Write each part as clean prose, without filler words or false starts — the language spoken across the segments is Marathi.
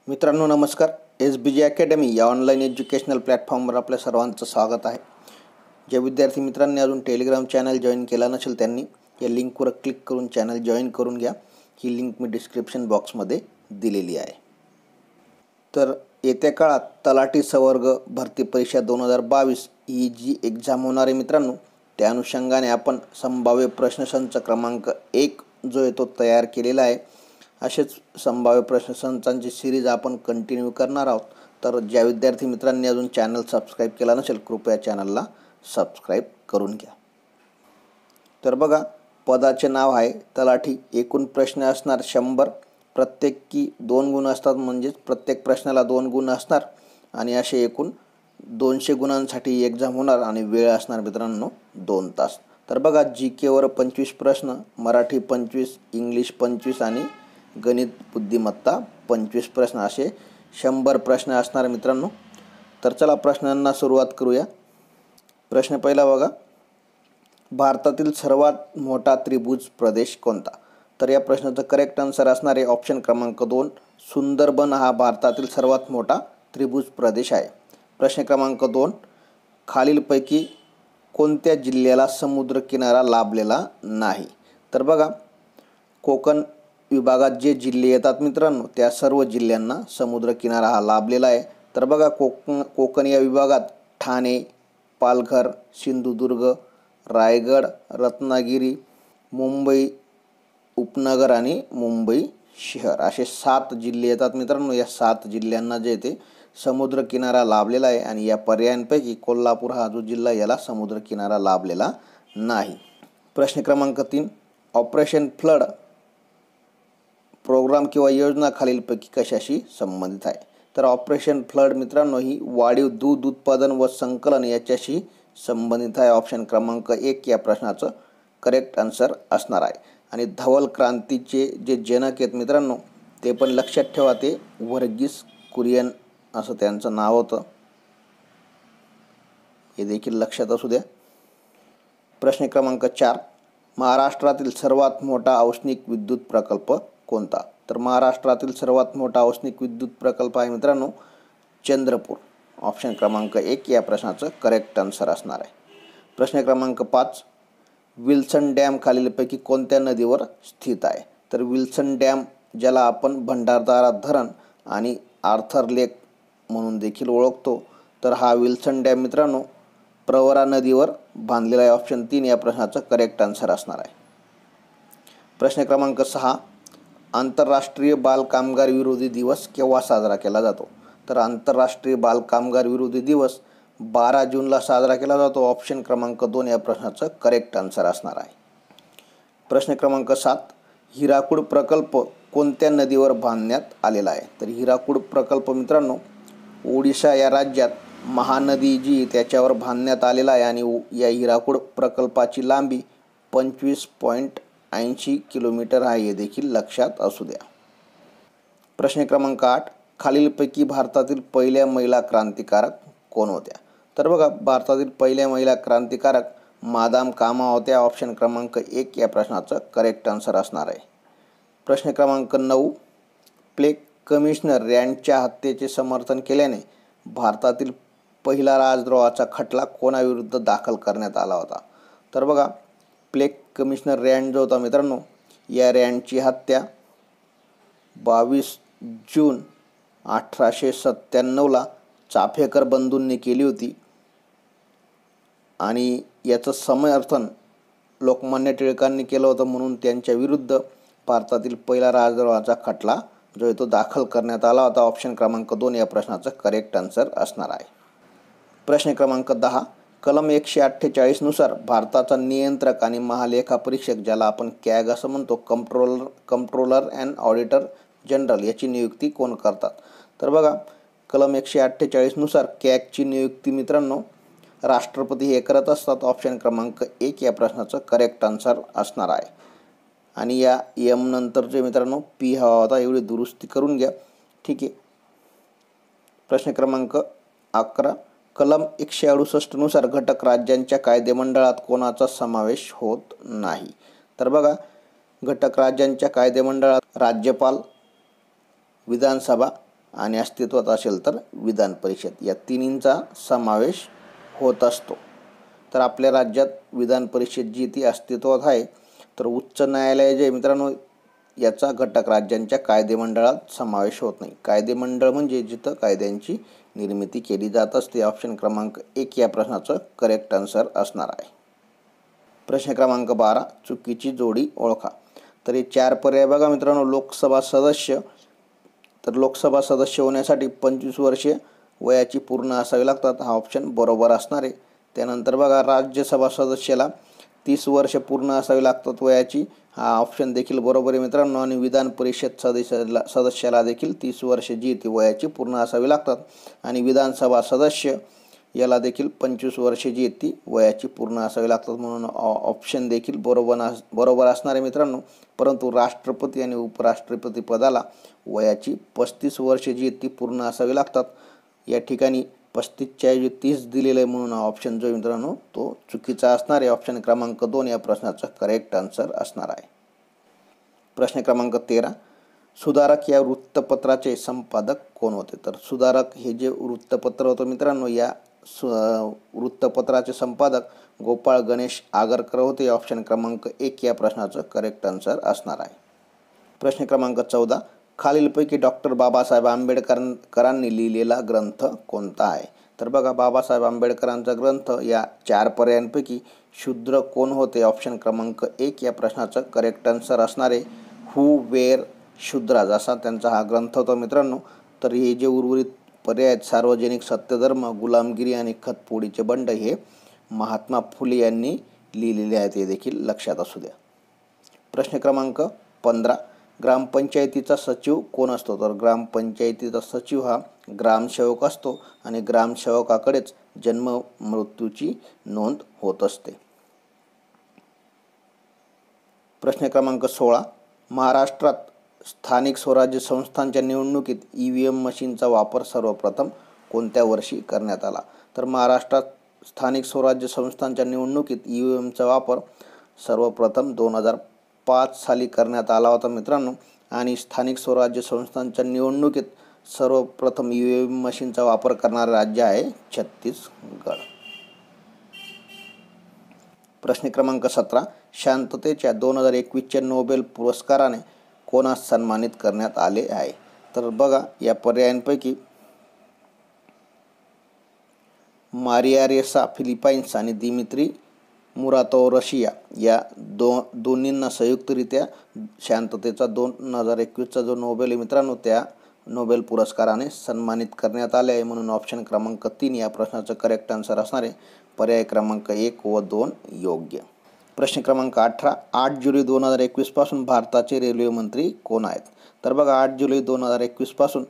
मित्रांनो नमस्कार. SBG अकॅडमी या ऑनलाईन एज्युकेशनल प्लॅटफॉर्मवर आपल्या सर्वांचं स्वागत आहे. ज्या विद्यार्थी मित्रांनी अजून टेलिग्राम चॅनल जॉईन केला नसेल त्यांनी या लिंकवर क्लिक करून चॅनल जॉईन करून घ्या. ही लिंक मी डिस्क्रिप्शन बॉक्समध्ये दिलेली आहे. तर येत्या काळात तलाठी संवर्ग भरती परीक्षा 2022 ही जी एक्झाम होणार आहे मित्रांनो, त्या अनुषंगाने आपण संभाव्य प्रश्नसंच क्रमांक 1 जो आहे तो तयार केलेला आहे. असेच संभाव्य प्रश्नसंचांची सिरीज आपण कंटिन्यू करणार आहोत. तर ज्या विद्यार्थी मित्रांनी अजून चॅनल सबस्क्राईब केला नसेल कृपया चॅनलला सबस्क्राईब करून घ्या. तर बघा, पदाचे नाव आहे तलाठी. एकूण प्रश्न असणार 100. प्रत्येकी 2 गुण असतात, म्हणजेच प्रत्येक प्रश्नाला 2 गुण असणार आणि असे एकूण 200 गुणांसाठी एक्झाम होणार आणि वेळ असणार मित्रांनो 2 तास. तर बघा, GK वर 25 प्रश्न, मराठी 25, इंग्लिश 25 आणि गणित बुद्धिमत्ता 25 प्रश्न, असे 100 प्रश्न असणार मित्रांनो. तर चला प्रश्नांना सुरुवात करूया. प्रश्न पहिला बघा, भारतातील सर्वात मोठा त्रिभुज प्रदेश कोणता? तर या प्रश्नाचं करेक्ट आन्सर असणार आहे ऑप्शन क्रमांक 2, सुंदरबन हा भारतातील सर्वात मोठा त्रिभुज प्रदेश आहे. प्रश्न क्रमांक 2, खालीलपैकी कोणत्या जिल्ह्याला समुद्रकिनारा लाभलेला नाही? तर बघा, कोकण विभागात जे जिल्हे येतात मित्रांनो त्या सर्व जिल्ह्यांना समुद्रकिनारा हा लाभलेला आहे. तर बघा, कोकण या विभागात ठाणे, पालघर, सिंधुदुर्ग, रायगड, रत्नागिरी, मुंबई उपनगर आणि मुंबई शहर असे 7 जिल्हे येतात मित्रांनो. या 7 जिल्ह्यांना जे ते समुद्रकिनारा लाभलेला आहे आणि या पर्यायांपैकी कोल्हापूर हा जो जिल्हा याला समुद्रकिनारा लाभलेला नाही. प्रश्न क्रमांक 3, ऑपरेशन फ्लड प्रोग्राम किंवा योजना खालीलपैकी कशाशी संबंधित आहे? तर ऑपरेशन फ्लड मित्रांनो ही वाढीव दूध उत्पादन व संकलन याच्याशी संबंधित आहे. ऑप्शन क्रमांक 1 या प्रश्नाचं करेक्ट आन्सर असणार आहे. आणि धवल क्रांतीचे जे जनक आहेत मित्रांनो ते पण लक्षात ठेवा, ते वर्गीस कुरियन असं त्यांचं नाव होतं, हे देखील लक्षात असू द्या. प्रश्न क्रमांक 4, महाराष्ट्रातील सर्वात मोठा औष्णिक विद्युत प्रकल्प कोणता? तर महाराष्ट्रातील सर्वात मोठा औष्णिक विद्युत प्रकल्प आहे मित्रांनो चंद्रपूर. ऑप्शन क्रमांक 1 या प्रश्नाचं करेक्ट आन्सर असणार आहे. प्रश्न क्रमांक 5, विल्सन डॅम खालीलपैकी कोणत्या नदीवर स्थित आहे? तर विल्सन डॅम ज्याला आपण भंडारदरा धरण आणि आर्थर लेक म्हणून देखील ओळखतो, तर हा विल्सन डॅम मित्रांनो प्रवरा नदीवर बांधलेला आहे. ऑप्शन 3 या प्रश्नाचं करेक्ट आन्सर असणार आहे. प्रश्न क्रमांक 6, आंतरराष्ट्रीय बाल कामगार विरोधी दिवस केव्हा साजरा केला जातो? तर आंतरराष्ट्रीय बाल कामगार विरोधी दिवस 12 जूनला साजरा केला जातो. ऑप्शन क्रमांक 2 या प्रश्नाचं करेक्ट आन्सर असणार आहे. प्रश्न क्रमांक 7, हिराकूड प्रकल्प कोणत्या नदीवर बांधण्यात आलेला आहे? तर हिराकूड प्रकल्प मित्रांनो ओडिशा या राज्यात महानदी जी त्याच्यावर बांधण्यात आलेला आहे आणि या हिराकूड प्रकल्पाची लांबी 25.80 किलोमीटर आहे, हे देखील लक्षात असू द्या. प्रश्न क्रमांक 8, खालीलपैकी भारतातील पहिल्या महिला क्रांतिकारक कोण होत्या? तर बघा, भारतातील पहिल्या महिला क्रांतिकारक मादाम कामा होत्या. ऑप्शन क्रमांक 1 या प्रश्नाचं करेक्ट आन्सर असणार आहे. प्रश्न क्रमांक 9, प्लेग कमिशनर रँडच्या हत्येचे समर्थन केल्याने भारतातील पहिला राजद्रोहाचा खटला कोणाविरुद्ध दाखल करण्यात आला होता? तर बघा, प्लेग कमिशनर रँड जो होता मित्रांनो, या रँडची हत्या 22 जून 1897ला चाफेकर बंधूंनी केली होती आणि याचं समर्थन लोकमान्य टिळकांनी केलं होतं, म्हणून त्यांच्या विरुद्ध भारतातील पहिला राजद्रोहाचा खटला जो आहे तो दाखल करण्यात आला होता. ऑप्शन क्रमांक 2 या प्रश्नाचं करेक्ट आन्सर असणार आहे. प्रश्न क्रमांक 10, कलम 148 नुसार भारताचा नियंत्रक आणि महालेखापरीक्षक ज्याला आपण कॅग असं म्हणतो, कंट्रोलर अँड ऑडिटर जनरल, याची नियुक्ती कोण करतात? तर बघा, कलम 148 नुसार कॅगची नियुक्ती मित्रांनो राष्ट्रपती हे करत असतात. ऑप्शन क्रमांक 1 या प्रश्नाचं करेक्ट आन्सर असणार आहे. आणि या एम नंतर जे मित्रांनो पी हवा होता, एवढी दुरुस्ती करून घ्या, ठीक आहे. प्रश्न क्रमांक 11, कलम 168 नुसार घटक राज्यांच्या कायदेमंडळात कोणाचा समावेश होत नाही? तर बघा, घटक राज्यांच्या कायदेमंडळात राज्यपाल, विधानसभा आणि अस्तित्वात असेल तर विधान परिषद, या तिन्हींचा समावेश होत असतो. तर आपल्या राज्यात विधान परिषद जी ती अस्तित्वात आहे. तर उच्च न्यायालय जे मित्रांनो याचा घटक राज्यांच्या कायदेमंडळात समावेश होत नाही. कायदेमंडळ म्हणजे जिथं कायद्यांची निर्मिती केली जात असते. ऑप्शन क्रमांक 1 या प्रश्नाचं करेक्ट आन्सर असणार आहे. प्रश्न क्रमांक 12 चुकीची जोडी ओळखा. तर हे 4 पर्याय बघा मित्रांनो. लोकसभा सदस्य, तर लोकसभा सदस्य होण्यासाठी 25 वर्षे वयाची पूर्ण असावी लागतात. हा ऑप्शन बरोबर असणार आहे. त्यानंतर बघा राज्यसभा सदस्याला 30 वर्ष पूर्ण असावी लागतात वयाची. हा ऑप्शन देखील बरोबर आहे मित्रांनो. आणि विधान परिषद सदस्याला देखील 30 वर्ष जी ती वयाची पूर्ण असावी लागतात. आणि विधानसभा सदस्य याला देखील 25 वर्षे जी ती वयाची पूर्ण असावी लागतात. म्हणून ऑप्शन देखील बरोबर असणार आहे मित्रांनो. परंतु राष्ट्रपती आणि उपराष्ट्रपती पदाला वयाची 35 वर्षे जी ती पूर्ण असावी लागतात. या ठिकाणी 35च्या ऐवजी 30 दिलेलं आहे, म्हणून ऑप्शन जो मित्रांनो तो चुकीचा असणार आहे. ऑप्शन क्रमांक 2 या प्रश्नाचा करेक्ट आन्सर असणार आहे. प्रश्न क्रमांक 13 सुधारक या वृत्तपत्राचे संपादक कोण होते. तर सुधारक हे जे वृत्तपत्र होतं मित्रांनो, या वृत्तपत्राचे संपादक गोपाळ गणेश आगरकर होते. ऑप्शन क्रमांक 1 या प्रश्नाचं करेक्ट आन्सर असणार आहे. प्रश्न क्रमांक 14 खालीलपैकी डॉक्टर बाबासाहेब आंबेडकरांनी लिहिलेला ग्रंथ कोणता आहे. तर बघा बाबासाहेब आंबेडकरांचा ग्रंथ या 4 पर्यायांपैकी शूद्र कोण होते. ऑप्शन क्रमांक 1 या प्रश्नाचं करेक्ट आन्सर असणार आहे. हू वेअर शूद्राज असा त्यांचा हा ग्रंथ होता मित्रांनो. तर हे जे उर्वरित पर्याय आहेत सार्वजनिक सत्यधर्म, गुलामगिरी आणि खतपोडीचे बंड हे महात्मा फुले यांनी लिहिलेले आहेत. हे देखील लक्षात असू द्या. प्रश्न क्रमांक 15 ग्रामपंचायतीचा सचिव कोण असतो. तर ग्रामपंचायतीचा सचिव हा ग्रामसेवक असतो आणि ग्रामसेवकाकडेच जन्म मृत्यूची नोंद होत असते. प्रश्न क्रमांक 16 महाराष्ट्रात स्थानिक स्वराज्य संस्थांच्या निवडणुकीत EVM मशीनचा वापर सर्वप्रथम कोणत्या वर्षी करण्यात आला. तर महाराष्ट्रात स्थानिक स्वराज्य संस्थांच्या निवडणुकीत EVMचा वापर सर्वप्रथम 2005 साली करण्यात आला होता मित्रांनो. आणि स्थानिक स्वराज्य संस्थांच्या निवडणुकीत सर्वप्रथम EVM मशीनचा वापर करणारे राज्य आहे छत्तीसगड. प्रश्न क्रमांक 17 शांततेच्या 2021च्या नोबेल पुरस्काराने कोणास सन्मानित करण्यात आले आहे. तर बघा या पर्यायांपैकी मारिया रेसा फिलिपाईन्स आणि दिमित्री मुरातोव रशिया या दोन्हींना संयुक्तरित्या शांततेचा 2021चा जो नोबेल आहे मित्रांनो त्या नोबेल पुरस्काराने सन्मानित करण्यात आले आहे. म्हणून ऑप्शन क्रमांक 3 या प्रश्नाचं करेक्ट आन्सर असणार आहे. पर्याय क्रमांक 1 व 2 योग्य. प्रश्न क्रमांक 18 8 जुलै 2021 पासून भारताचे रेल्वे मंत्री कोण आहेत. तर बघा 8 जुलै 2021 पासून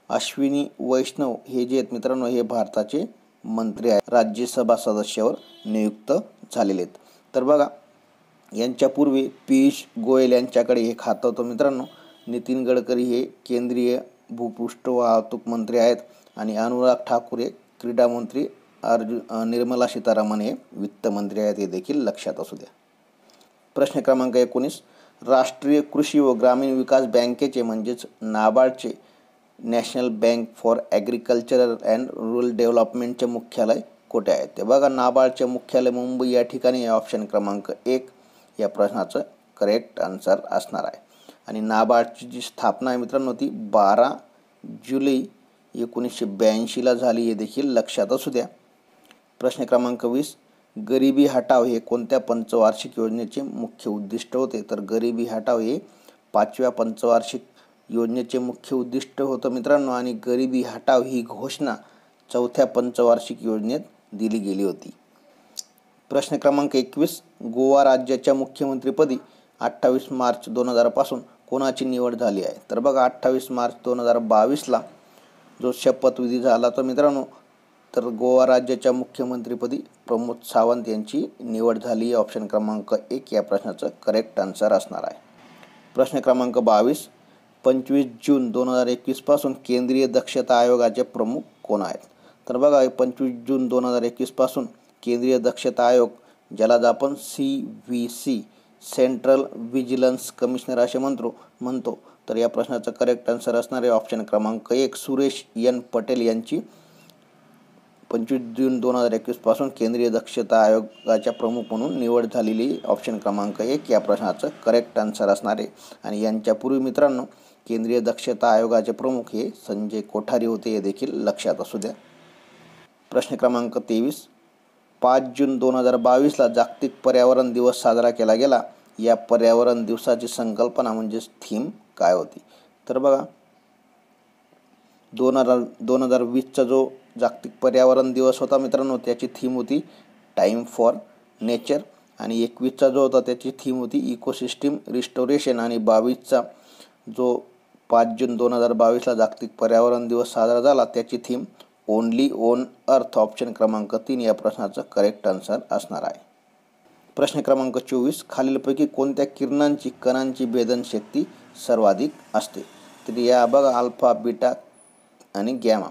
अश्विनी वैष्णव हे जे आहेत मित्रांनो हे भारताचे मंत्री आहेत. राज्यसभा सदस्यावर नियुक्त झालेले आहेत. तर बघा यांच्यापूर्वी पियुष गोयल यांच्याकडे हे खातं होतं मित्रांनो. नितीन गडकरी हे केंद्रीय भूपृष्ठ वाहतूक मंत्री आहेत आणि अनुराग ठाकूर हे क्रीडा मंत्री, निर्मला सीतारामन हे वित्तमंत्री आहेत. हे देखील लक्षात असू द्या. प्रश्न क्रमांक 19 राष्ट्रीय कृषी व ग्रामीण विकास बँकेचे म्हणजेच नाबार्डचे national bank for agricultural and rural डेव्हलपमेंटचे मुख्यालय कुठे आहे. ते बघा नाबार्डचे मुख्यालय मुंबई या ठिकाणी. ऑप्शन क्रमांक 1 या प्रश्नाचं करेक्ट आन्सर असणार आहे. आणि नाबार्डची जी स्थापना आहे मित्रांनो ती 12 जुलै 1982ला झाली. हे देखील लक्षात असू द्या. प्रश्न क्रमांक 20 गरिबी हटाव हे कोणत्या पंचवार्षिक योजनेचे मुख्य उद्दिष्ट होते. तर गरिबी हटाव हे 5व्या पंचवार्षिक योजनेचे मुख्य उद्दिष्ट होतं मित्रांनो. आणि गरिबी हटाव ही घोषणा 4थ्या पंचवार्षिक योजनेत दिली गेली होती. प्रश्न क्रमांक 21 गोवा राज्याच्या मुख्यमंत्रीपदी 28 मार्च 2000 पासून कोणाची निवड झाली आहे. तर बघा 28 मार्च 2022ला जो शपथविधी झाला तर मित्रांनो तर गोवा राज्याच्या मुख्यमंत्रीपदी प्रमोद सावंत यांची निवड झाली. ऑप्शन क्रमांक 1 या प्रश्नाचं करेक्ट आन्सर असणार आहे. प्रश्न क्रमांक 22 25 जून 2021 पासून केंद्रीय दक्षता आयोगाचे प्रमुख कोण आहेत. तर बघा 25 जून 2021 पासून केंद्रीय दक्षता आयोग ज्याला आपण CVC सेंट्रल व्हिजिलन्स कमिशनर असे म्हणतो तर या प्रश्नाचं करेक्ट आन्सर असणार आहे ऑप्शन क्रमांक 1 सुरेश एन पटेल यांची 25 जून 2021 पासून केंद्रीय दक्षता आयोगाच्या प्रमुख म्हणून निवड झालेली ऑप्शन क्रमांक 1 या प्रश्नाचं करेक्ट आन्सर असणार आहे। आणि यांच्यापूर्वी मित्रांनो केंद्रीय दक्षता आयोगाचे प्रमुख हे संजय कोठारी होते, हे देखील लक्षात असू द्या। प्रश्न क्रमांक 23 5 जून 2022ला जागतिक पर्यावरण दिवस साजरा केला गेला। या पर्यावरण दिवसाची संकल्पना म्हणजेच थीम काय होती? तर बघा 2020चा जो जागतिक पर्यावरण दिवस होता मित्रांनो त्याची थीम होती टाइम फॉर नेचर, आणि 21चा जो होता त्याची थीम होती इकोसिस्टम रिस्टोरेशन, आणि 22चा जो 5 जून 2022ला जागतिक पर्यावरण दिवस साजरा झाला त्याची theme only on earth option क्रमांक 3 या प्रश्नाचं करेक्ट आन्सर असणार आहे। प्रश्न क्रमांक 24 खालीलपैकी कोणत्या किरणांची कणांची भेदनशक्ती सर्वाधिक असते? तर या बघा अल्फा, बीटा आणि गॅमा।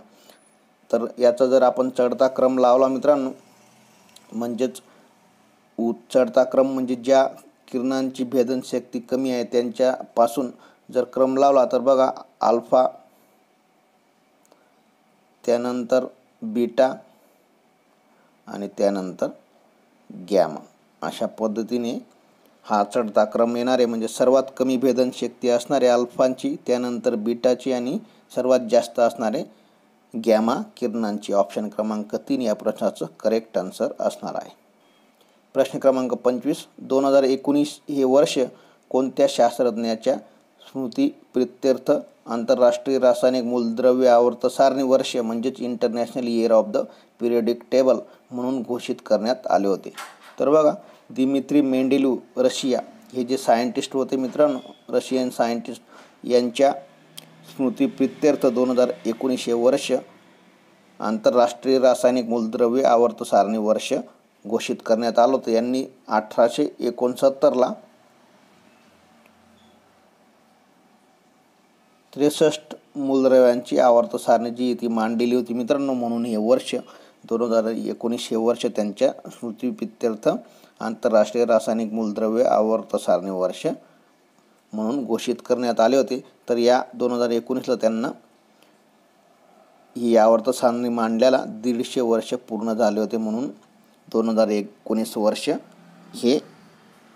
तर याचा जर आपण चढता क्रम लावला मित्रांनो म्हणजेच चढता क्रम म्हणजे ज्या किरणांची भेदनशक्ती कमी आहे त्यांच्यापासून जर क्रम लावला तर बघा अल्फा, त्यानंतर बीटा आणि त्यानंतर गॅमा, अशा पद्धतीने हा चढता क्रम येणार आहे। म्हणजे सर्वात कमी भेदनशक्ती असणारे अल्फांची, त्यानंतर बीटाची आणि सर्वात जास्त असणारे गॅमा किरणांची ऑप्शन क्रमांक 3 या प्रश्नाचं करेक्ट आन्सर असणार आहे। प्रश्न क्रमांक 25 2019 हे वर्ष कोणत्या शास्त्रज्ञाच्या स्मृतिप्रित्यर्थ आंतरराष्ट्रीय रासायनिक मूलद्रव्य आवर्त सारणी वर्ष म्हणजेच international year of the periodic table म्हणून घोषित करण्यात आले होते? तर बघा दिमित्री मेंडेलीव रशिया हे जे सायंटिस्ट होते मित्रांनो, रशियन सायंटिस्ट, यांच्या स्मृतिप्रित्यर्थ 2019 हे वर्ष आंतरराष्ट्रीय रासायनिक मूलद्रव्य आवर्त सारणी वर्ष घोषित करण्यात आलं होतं। यांनी 1869ला 63 मूलद्रव्यांची आवर्त सारणी जी ती मांडलेली होती मित्रांनो, म्हणून हे वर्ष 2019 हे वर्ष त्यांच्या स्मृतिप्रित्यर्थ आंतरराष्ट्रीय रासायनिक मूलद्रव्य आवर्त सारणी वर्ष म्हणून घोषित करण्यात आले होते। तर या 2019ला त्यांना ही आवर्त सारणी मांडल्याला 150 वर्ष पूर्ण झाले होते, म्हणून 2019 वर्ष हे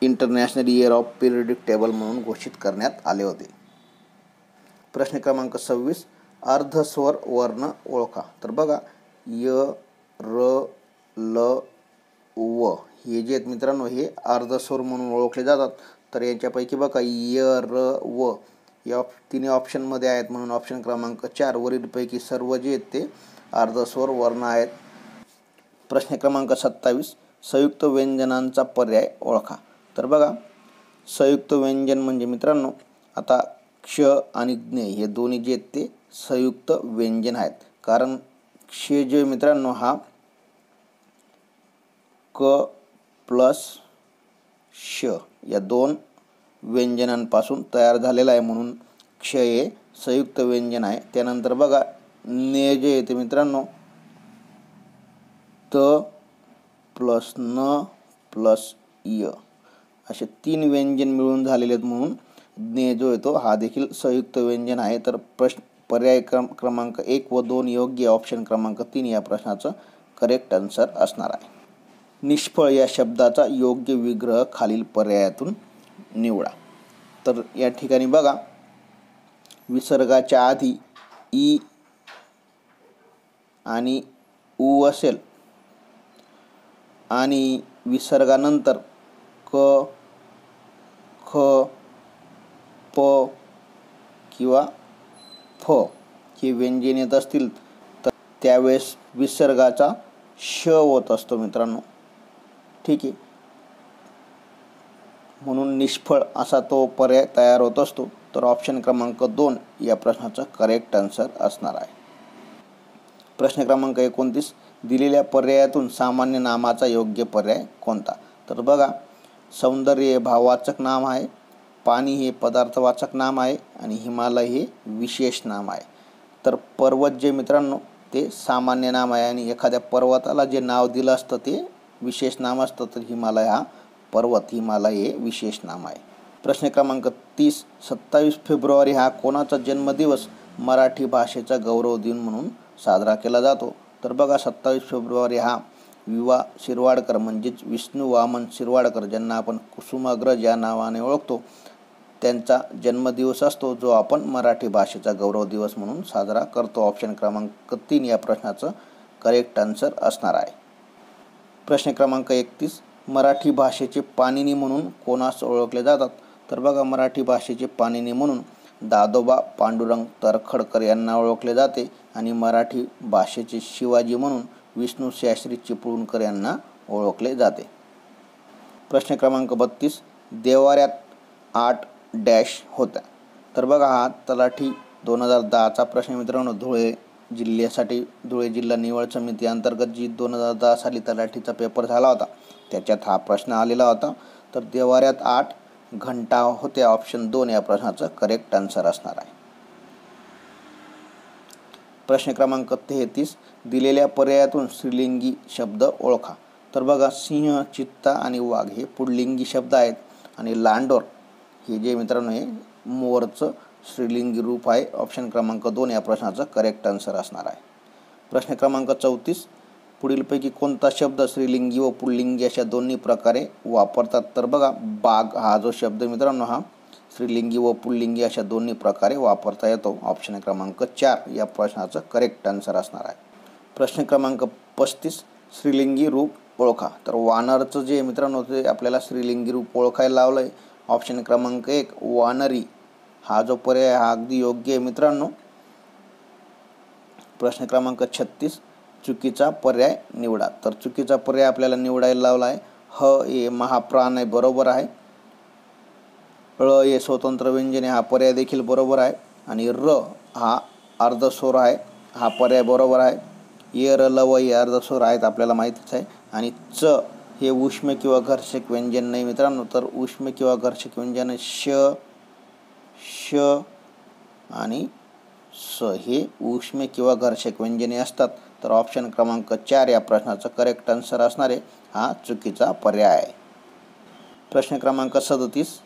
international year of periodic table म्हणून घोषित करण्यात आले होते। प्रश्न क्रमांक 26 अर्धस्वर वर्ण ओळखा। तर बघा य, र, ल, व हे जे आहेत मित्रांनो हे अर्धस्वर म्हणून ओळखले जातात। तर यांच्यापैकी बघा य, र, व या तिन्ही ऑप्शनमध्ये आहेत, म्हणून ऑप्शन क्रमांक 4 वरीलपैकी सर्व जे आहेत ते अर्धस्वर वर्ण आहेत। प्रश्न क्रमांक 27 संयुक्त व्यंजनांचा पर्याय ओळखा। तर बघा संयुक्त व्यंजन म्हणजे मित्रांनो आता क्ष आणि ज्ञ हे दोन्ही जे आहेत ते संयुक्त व्यंजन आहेत, कारण क्ष जे मित्रांनो हा क प्लस श या दोन व्यंजनांपासून तयार झालेला आहे, म्हणून क्ष हे संयुक्त व्यंजन आहे। त्यानंतर बघा ने जे येते मित्रांनो त प्लस न प्लस य असे 3 व्यंजन मिळून झालेले आहेत, म्हणून ज्ञ जो येतो हा देखील संयुक्त व्यंजन आहे। तर पर्याय क्रमांक 1 व 2 योग्य, ऑप्शन क्रमांक 3 या प्रश्नाचं करेक्ट आन्सर असणार आहे। निष्फळ या शब्दाचा योग्य विग्रह खालील पर्यायातून निवडा। तर या ठिकाणी बघा विसर्गाच्या आधी ई आणि उ असेल आणि विसर्गानंतर क, ख, प किंवा फ हे व्यंजन येत असतील तर त्यावेळेस विसर्गाचा श होत असतो मित्रांनो, ठीक आहे। म्हणून निष्फळ असा तो पर्याय तयार होत असतो। तर ऑप्शन क्रमांक 2 या प्रश्नाचा करेक्ट आन्सर असणार आहे। प्रश्न क्रमांक 29 दिलेल्या पर्यायातून सामान्य नामाचा योग्य पर्याय कोणता? तर बघा सौंदर्य हे भाववाचक नाम आहे, पाणी हे पदार्थवाचक नाम आहे आणि हिमालय हे विशेष नाम आहे। तर पर्वत जे मित्रांनो ते सामान्य नाम आहे आणि एखाद्या पर्वताला जे नाव दिलं असतं ते विशेष नाम असतं, तर हिमालय हा पर्वत, हिमालय हे विशेष नाम आहे। प्रश्न क्रमांक 30, 27 फेब्रुवारी हा कोणाचा जन्मदिवस मराठी भाषेचा गौरव दिन म्हणून साजरा केला जातो? तर बघा 27 फेब्रुवारी हा विवा शिरवाडकर म्हणजेच विष्णू वामन शिरवाडकर, ज्यांना आपण कुसुमाग्रज या नावाने ओळखतो, त्यांचा जन्मदिवस असतो, जो आपण मराठी भाषेचा गौरव दिवस म्हणून साजरा करतो. ऑप्शन क्रमांक 3 या प्रश्नाचं करेक्ट आन्सर असणार आहे. प्रश्न क्रमांक 31, मराठी भाषेचे पाणिनी म्हणून कोणास ओळखले जातात? तर बघा मराठी भाषेचे पाणिनी म्हणून दादोबा पांडुरंग तरखडकर यांना ओळखले जाते आणि मराठी भाषेचे शिवाजी म्हणून विष्णू शास्त्री चिपळूणकर यांना ओळखले जाते. प्रश्न क्रमांक 32, देवाऱ्यात 8 डॅश होत्या? तर बघा हा तलाठी 2010चा प्रश्न मित्रांनो. धुळे जिल्हा निवड समिती अंतर्गत जी 2010 साली तलाठीचा पेपर झाला होता, त्याच्यात हा प्रश्न आलेला होता. तर देवाऱ्यात 8 घंटा होत्या. ऑप्शन 2 या प्रश्नाचं करेक्ट आन्सर असणार आहे. प्रश्न क्रमांक 33, दिलेल्या पर्यायातून स्त्रीलिंगी शब्द ओळखा. तर बघा सिंह, चित्ता आणि वाघ हे पुल्लिंगी शब्द आहेत आणि लांडोर हे जे मित्रांनो हे मोरचं स्त्रीलिंगी रूप आहे. ऑप्शन क्रमांक 2 या प्रश्नाचं करेक्ट आन्सर असणार आहे. प्रश्न क्रमांक 34, पुढीलपैकी कोणता शब्द स्त्रीलिंगी व पुल्लिंगी अशा दोन्ही प्रकारे वापरतात? तर बघा बाग हा जो शब्द मित्रांनो हा स्त्रीलिंगी व पुल्लिंगी अशा दोन्ही प्रकारे वापरता येतो. ऑप्शन क्रमांक 4 या प्रश्नाचं करेक्ट आन्सर असणार आहे. प्रश्न क्रमांक 35, स्त्रीलिंगी रूप ओळखा. तर वानरचं जे मित्रांनो ते आपल्याला स्त्रीलिंगी रूप ओळखायला लावलं आहे. ऑप्शन क्रमांक 1 वानरी हा जो पर्याय हा अगदी योग्य आहे मित्रांनो. प्रश्न क्रमांक 36, चुकीचा पर्याय निवडा. तर चुकीचा पर्याय आपल्याला निवडायला लावला आहे. ह हे महाप्राण आहे, बरोबर आहे. ळ हे स्वतंत्र व्यंजने हा पर्याय देखील बरोबर आहे आणि र हा अर्धस्वर आहे, हा पर्याय बरोबर आहे. ये र लव हे अर्धस्वर आहेत, आपल्याला माहितीच आहे. आणि च हे उष्म किंवा घर्षक व्यंजन नाही मित्रांनो. तर उष्म किंवा घर्षक व्यंजन श, श आणि स हे उष्म किंवा घर्षक व्यंजने असतात. तर ऑप्शन क्रमांक 4 या प्रश्नाचं करेक्ट आन्सर असणार आहे, हा चुकीचा पर्याय आहे. प्रश्न क्रमांक 37,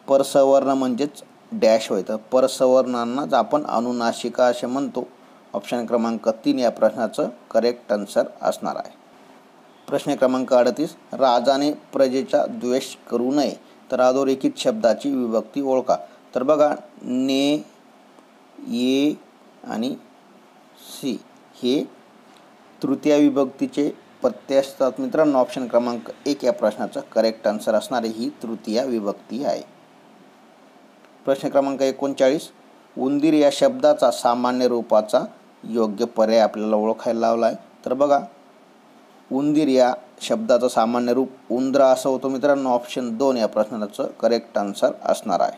परसवर्ण म्हणजेच डॅश होय. तर परसवर्णांनाच आपण अनुनासिका असे म्हणतो. ऑप्शन क्रमांक 3 या प्रश्नाचं करेक्ट आन्सर असणार आहे. प्रश्न क्रमांक 38, राजाने प्रजेचा द्वेष करू नये. तर अधोरेखित शब्दाची विभक्ती ओळखा. तर बघा ने, ये आणि सी हे तृतीय विभक्तीचे प्रत्यय असतात मित्रांनो. ऑप्शन क्रमांक 1 या प्रश्नाचं करेक्ट आन्सर असणारी ही तृतीय विभक्ती आहे. प्रश्न क्रमांक 39, उंदीर या शब्दाचा सामान्य रूपाचा योग्य पर्याय आपल्याला ओळखायला लावला आहे. तर बघा उंदीर या शब्दाचं सामान्य रूप उंदरा असं होतं मित्रांनो. ऑप्शन 2 या प्रश्नाचं करेक्ट आन्सर असणार आहे.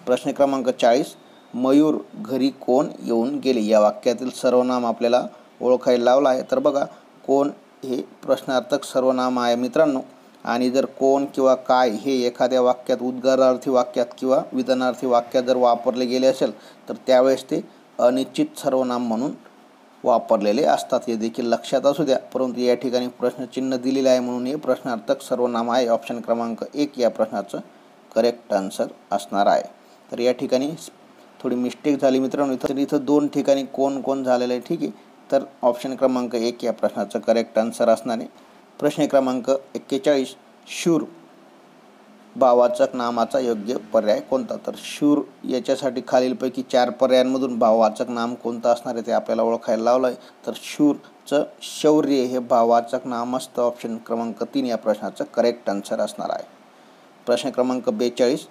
प्रश्न क्रमांक 40, मयूर घरी कोण येऊन गेले या वाक्यातील सर्वनाम आपल्याला ओळखायला लावला आहे. तर बघा कोण हे प्रश्नार्थक सर्वनाम आहे मित्रांनो आणि जर कोण किंवा काय हे एखाद्या वाक्यात उद्गारार्थी वाक्यात किंवा विधानार्थी वाक्यात जर वापरले गेले असेल तर त्यावेळेस ते अनिश्चित सर्वनाम म्हणून वापरलेले असतात, हे देखील लक्षात असू द्या. परंतु या ठिकाणी प्रश्नचिन्ह दिलेले आहे म्हणून हे प्रश्नार्थक सर्वनाम आहे. ऑप्शन क्रमांक 1 या प्रश्नाचं करेक्ट आन्सर असणार आहे. तर या ठिकाणी थोडी मिस्टेक झाली मित्रांनो. इथं 2 ठिकाणी कोण कोण झालेलं आहे, ठीक आहे. तर ऑप्शन क्रमांक 1 या प्रश्नाचं करेक्ट आन्सर असणार आहे. प्रश्न क्रमांक 41, शूर भाववाचक नामाचा योग्य पर्याय कोणता? तर शूर याच्यासाठी खालीलपैकी 4 पर्यायांमधून भाववाचक नाम कोणतं असणार आहे ते आपल्याला ओळखायला लावलं आहे. तर शूरचं शौर्य हे भाववाचक नाम असतं. ऑप्शन क्रमांक 3 या प्रश्नाचं करेक्ट आन्सर असणार आहे. प्रश्न क्रमांक 42,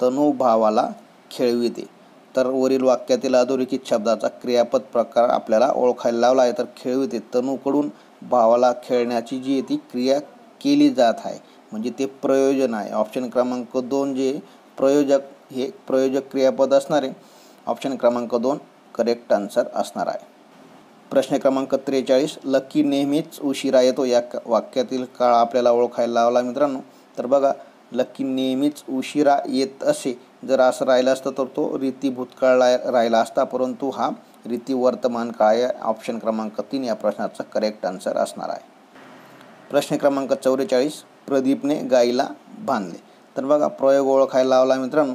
तनू भावाला खेळविते. तर वरील वाक्यातील अधोरेखित शब्दाचा क्रियापद प्रकार आपल्याला ओळखायला लावला आहे. तर खेळविते तनूकडून भावाला खेळण्याची जी ती क्रिया केली जात आहे, म्हणजे ते प्रयोजन आहे. ऑप्शन क्रमांक 2 जे प्रयोजक हे प्रयोजक क्रियापद असणार आहे. ऑप्शन क्रमांक 2 करेक्ट आन्सर असणार आहे. प्रश्न क्रमांक 43, लकी नेहमीच उशिरा येतो या वाक्यातील काळ आपल्याला ओळखायला लावला मित्रांनो. तर बघा लकी नेहमीच उशिरा येत असे जर असं राहिलं असतं तर तो रीती भूतकाळ राहिला असता, परंतु हा रीती वर्तमान काळ आहे. ऑप्शन क्रमांक 3 या प्रश्नाचा करेक्ट आन्सर असणार आहे. प्रश्न क्रमांक 44, प्रदीपने गाईला बांधले. तर बघा प्रयोग ओळखायला लावला मित्रांनो,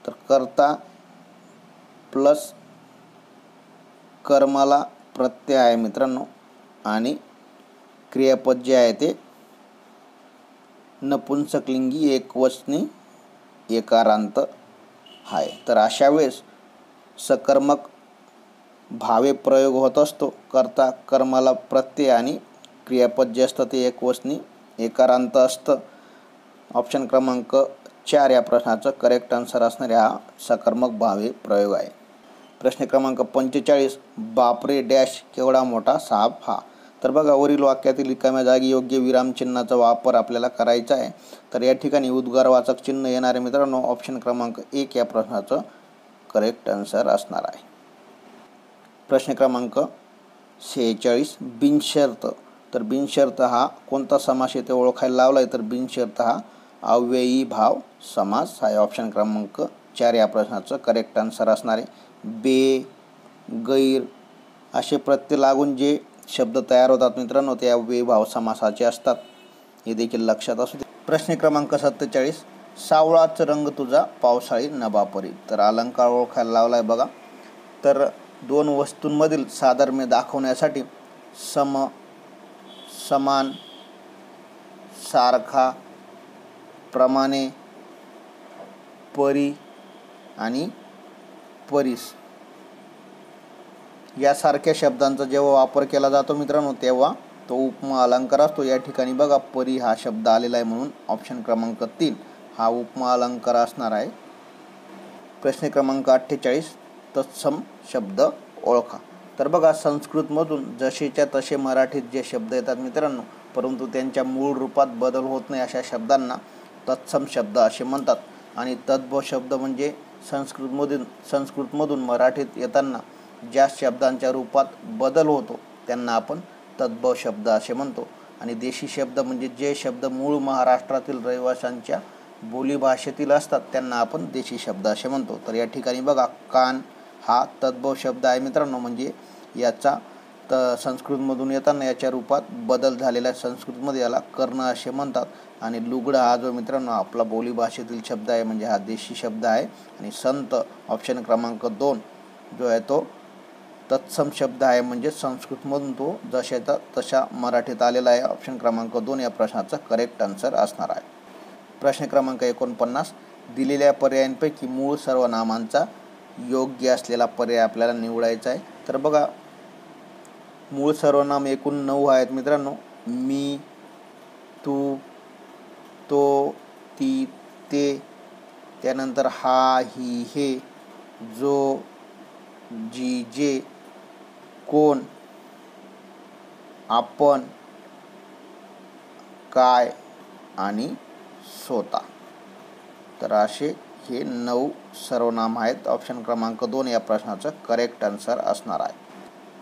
तर कर्ता प्लस कर्माला प्रत्यय आहे मित्रांनो आणि क्रियापद जे आहे ते नपुंसकलिंगी एकवचनी एकारांत आहे। तर अशा वेळेस सकर्मक भावे प्रयोग होत असतो। कर्ता कर्माला प्रत्यय आणि क्रियापद जे असतं ते एकवचनी एकारांत असतं। ऑप्शन क्रमांक 4 या प्रश्नाचं करेक्ट आन्सर असणारे हा सकर्मक भावे प्रयोग आहे। प्रश्न क्रमांक 45 बापरे डॅश केवढा मोठा साप हा। तर बघा वरील वाक्यातील रिकाम्या जागी योग्य विरामचिन्हाचा वापर आपल्याला करायचा आहे। तर या ठिकाणी उद्गारवाचक चिन्ह येणारे मित्रांनो ऑप्शन क्रमांक 1 या प्रश्नाचं करेक्ट आन्सर असणार आहे। प्रश्न क्रमांक 46 बिनशर्त। तर बिनशर्त हा कोणता समास येथे ओळखायला लावला आहे, तर बिनशर्त हा अव्ययी भाव समास आहे। ऑप्शन क्रमांक 4 या प्रश्नाचं करेक्ट आन्सर असणार आहे। बे, गैर असे प्रत्यय लागून जे शब्द तयार होतात मित्रांनो ते अव्ययी भाव समासाचे असतात, हे देखील लक्षात असू दे। प्रश्न क्रमांक 47 सावळाच रंग तुझा पावसाळी नभापरी। तर अलंकार ओळखायला लावला आहे बघा। तर दोन वस्तूंमधील साधर्म्य दाखवण्यासाठी सम, समान, सारखा, प्रमाणे, परी आणि परीस यासारख्या शब्दांचा जेव्हा वापर केला जातो मित्रांनो तेव्हा तो उपमा अलंकार असतो। या ठिकाणी बघा परी हा शब्द आलेला आहे म्हणून ऑप्शन क्रमांक 3 हा उपमा अलंकार असणार आहे। प्रश्न क्रमांक 48 तत्सम शब्द ओळखा। तर बघा संस्कृतमधून जसेच्या तसे मराठीत जे शब्द येतात मित्रांनो परंतु त्यांच्या मूळ रूपात बदल होत नाही अशा शब्दांना तत्सम शब्द असे म्हणतात। आणि तद्भव शब्द म्हणजे संस्कृतमधून मराठीत येताना ज्या शब्दांच्या रूपात बदल होतो त्यांना आपण तद्भव शब्द असे म्हणतो। आणि देशी शब्द म्हणजे जे शब्द मूळ महाराष्ट्रातील रहिवाशांच्या बोलीभाषेतील असतात त्यांना आपण देशी शब्द असे म्हणतो। तर या ठिकाणी बघा कान हा तद्भव शब्द आहे मित्रांनो, म्हणजे याचा संस्कृतमधून येताना याच्या रूपात बदल झालेला संस्कृतमध्ये याला कर्ण असे म्हणतात। आणि लुगडा हा जो मित्रांनो आपला बोलीभाषेतील शब्द आहे म्हणजे हा देशी शब्द आहे। आणि संत ऑप्शन क्रमांक 2 जो आहे तो तत्सम शब्द आहे म्हणजे संस्कृतमधून तो जशाचा तशा मराठीत आलेला आहे। ऑप्शन क्रमांक 2 या प्रश्नाचा करेक्ट आन्सर असणार आहे। प्रश्न क्रमांक 49 दिलेल्या पर्यायांपैकी मूळ सर्वनामांचा योग्य असलेला पर्याय आपल्याला निवडायचा आहे। तर बघा मूळ सर्वनाम एकूण 9 आहेत मित्रांनो। मी, तू, तो, ती, ते, त्यानंतर हा, ही, हे, जो, जी, जे, कोण, आपण, काय आणि स्वतः। तर असे हे 9 सर्वनाम आहेत। ऑप्शन क्रमांक 2 या प्रश्नाचं करेक्ट आन्सर असणार आहे।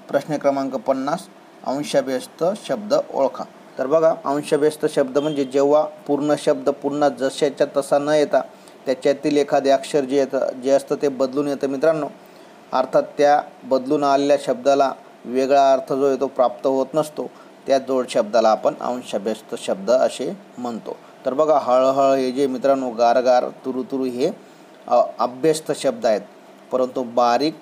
प्रश्न क्रमांक 50 अंशाभ्यस्त शब्द ओळखा। तर बघा अंशाभ्यस्त शब्द म्हणजे जेव्हा पूर्ण शब्द पुन्हा जशाच्या तसा न येता त्याच्यातील एखादे अक्षर जे असतं ते बदलून येतं मित्रांनो, अर्थात त्या बदलून आलेल्या शब्दाला वेगळा अर्थ जो आहे तो प्राप्त होत नसतो, त्या जोड शब्दाला आपण अंशाभ्यस्त शब्द असे म्हणतो। तर बघा हळहळ हे जे मित्रांनो गारगार, तुरुतुरु हे अभ्यस्त शब्द आहेत, परंतु बारीक,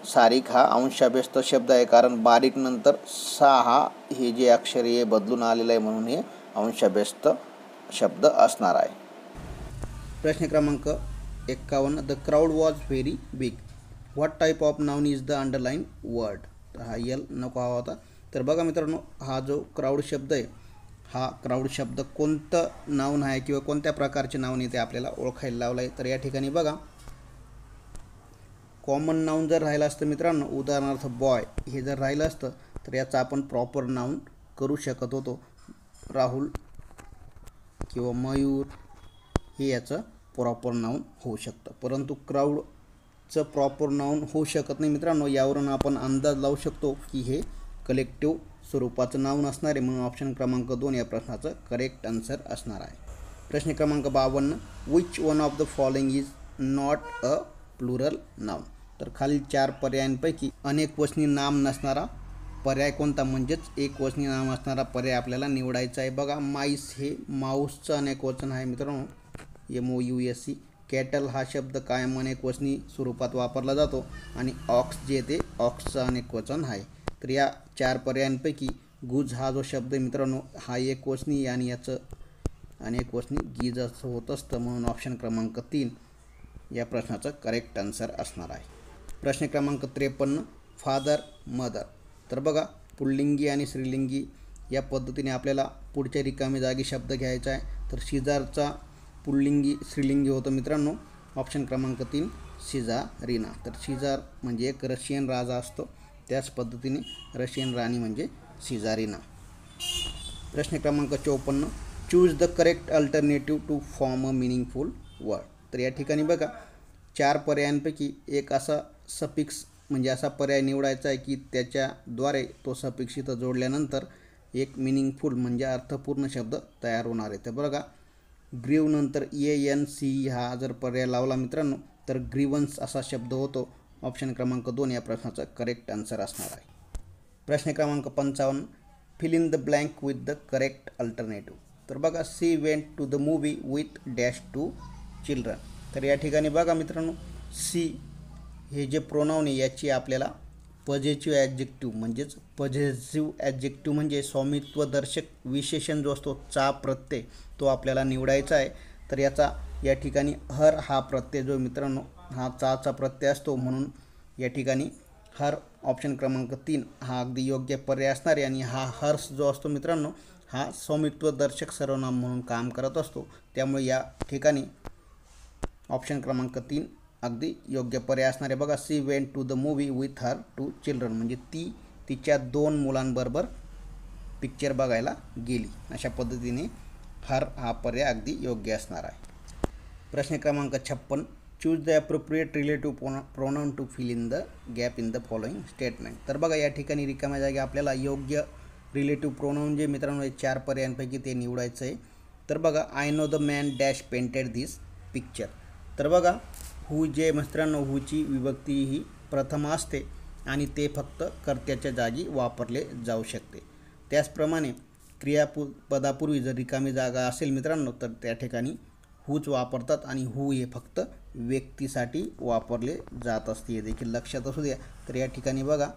सारीक हा अंशाभ्यस्त शब्द आहे कारण बारीक नंतर सा हा हे जे अक्षर हे बदलून आलेलं आहे म्हणून हे अंशाभ्यस्त शब्द असणार आहे। प्रश्न क्रमांक 51 the crowd was very big what type of noun is the underline word. तर हा यल नको हवा होता। तर बघा मित्रांनो हा जो क्राऊड शब्द आहे हा क्राऊड शब्द कोणतं नाउन आहे किंवा कोणत्या प्रकारचे नाउन आहे ते आपल्याला ओळखायला लावलं आहे। तर या ठिकाणी बघा कॉमन नाउन जर राहिलं असतं मित्रांनो, उदाहरणार्थ बॉय हे जर राहिलं असतं तर याचा आपण प्रॉपर नाउन करू शकत होतो। राहुल किंवा मयूर हे याचं प्रॉपर नाउन होऊ शकतं, परंतु क्राऊडचं प्रॉपर नाउन होऊ शकत नाही मित्रांनो। यावरून आपण अंदाज लावू शकतो की हे कलेक्टिव्ह स्वरूपाचं नाउन असणार आहे म्हणून ऑप्शन क्रमांक 2 या प्रश्नाचं करेक्ट आन्सर असणार आहे। प्रश्न क्रमांक 52 which one of the following is not a plural noun. तर खालील 4 पर्यायांपैकी अनेक वचनी नाम नसणारा पर्याय कोणता, म्हणजेच एक वचनी नाम असणारा पर्याय आपल्याला निवडायचा आहे। बघा माईस हे माऊसचं अनेक वचन आहे मित्रांनो, MOUSC. कॅटल हा शब्द कायम अनेकवचनी स्वरूपात वापरला जातो आणि ऑक्स जे ते ऑक्सचं अनेकवचन आहे. तर या 4 पर्यायांपैकी गुज हा जो शब्द मित्रांनो हा एकवचनी आणि याचं अनेकवचनी गीज असं होत असतं, म्हणून ऑप्शन क्रमांक 3 या प्रश्नाचं करेक्ट आन्सर असणार आहे. प्रश्न क्रमांक 53 फादर मदर. तर बघा पुल्लिंगी आणि स्त्रीलिंगी या पद्धतीने आपल्याला पुढच्या रिकामी जागी शब्द घ्यायचा आहे. तर शिजारचा पुल्लिंगी स्त्रीलिंगी होतं मित्रांनो ऑप्शन क्रमांक 3 शिजारीना. तर शिजार म्हणजे एक रशियन राजा असतो, त्याच पद्धतीने रशियन राणी म्हणजे शिजारीना. प्रश्न क्रमांक 54 choose the correct alternative to form a meaningful word. तर या ठिकाणी बघा 4 पर्यायांपैकी एक असा सफिक्स म्हणजे असा पर्याय निवडायचा आहे की त्याच्याद्वारे तो सफिक्स इथं जोडल्यानंतर एक मिनिंगफुल म्हणजे अर्थपूर्ण शब्द तयार होणार आहे. तर बघा ग्रीव नंतर ANC हा जर पर्याय लावला मित्रांनो तर ग्रीवन्स असा शब्द होतो. ऑप्शन क्रमांक 2 या प्रश्नाचा करेक्ट आन्सर असणार आहे. प्रश्न क्रमांक 55 fill in the blank with the correct alternative. तर बघा she went to the movie with dash two children. तर या ठिकाणी बघा मित्रांनो सी हे जे प्रोनाउन आहे याची आपल्याला पॉझिटिव्ह ॲडजेक्टिव्ह म्हणजेच पॉझिटिव्ह ॲडजेक्टिव्ह म्हणजे स्वामित्वदर्शक विशेषण जो असतो चा प्रत्यय तो आपल्याला निवडायचा आहे. तर याचा या ठिकाणी हर हा प्रत्यय जो मित्रांनो हा चाचा प्रत्यय असतो, म्हणून या ठिकाणी हर ऑप्शन क्रमांक 3 हा अगदी योग्य पर्याय असणार आहे. आणि हा हर्स जो असतो मित्रांनो हा स्वामित्वदर्शक सर्वनाम म्हणून काम करत असतो, त्यामुळे या ठिकाणी ऑप्शन क्रमांक 3 अगदी योग्य पर्याय असणार आहे. बघा she went to the movie with her 2 children म्हणजे ती तिच्या 2 मुलांबरोबर पिक्चर बघायला गेली. अशा पद्धतीने हर हा पर्याय अगदी योग्य असणार आहे. प्रश्न क्रमांक 56 choose the appropriate relative pronoun to fill in the gap in the following statement. तर बघा या ठिकाणी रिकाम्या जागी आपल्याला योग्य रिलेटिव्ह प्रोनाउन जे मित्रांनो 4 पर्यायांपैकी ते निवडायचं आहे. तर बघा I know the man dash painted this picture. तर बघा हू जे मित्रांनो हूची विभक्ती ही प्रथम असते आणि ते फक्त कर्त्याच्या जागी वापरले जाऊ शकते. त्याचप्रमाणे क्रियापदापूर्वी जर रिकामी जागा असेल मित्रांनो तर त्या ठिकाणी हूच वापरतात आणि हू हे फक्त व्यक्तीसाठी वापरले जात असते, हे देखील लक्षात असू द्या. तर या ठिकाणी बघा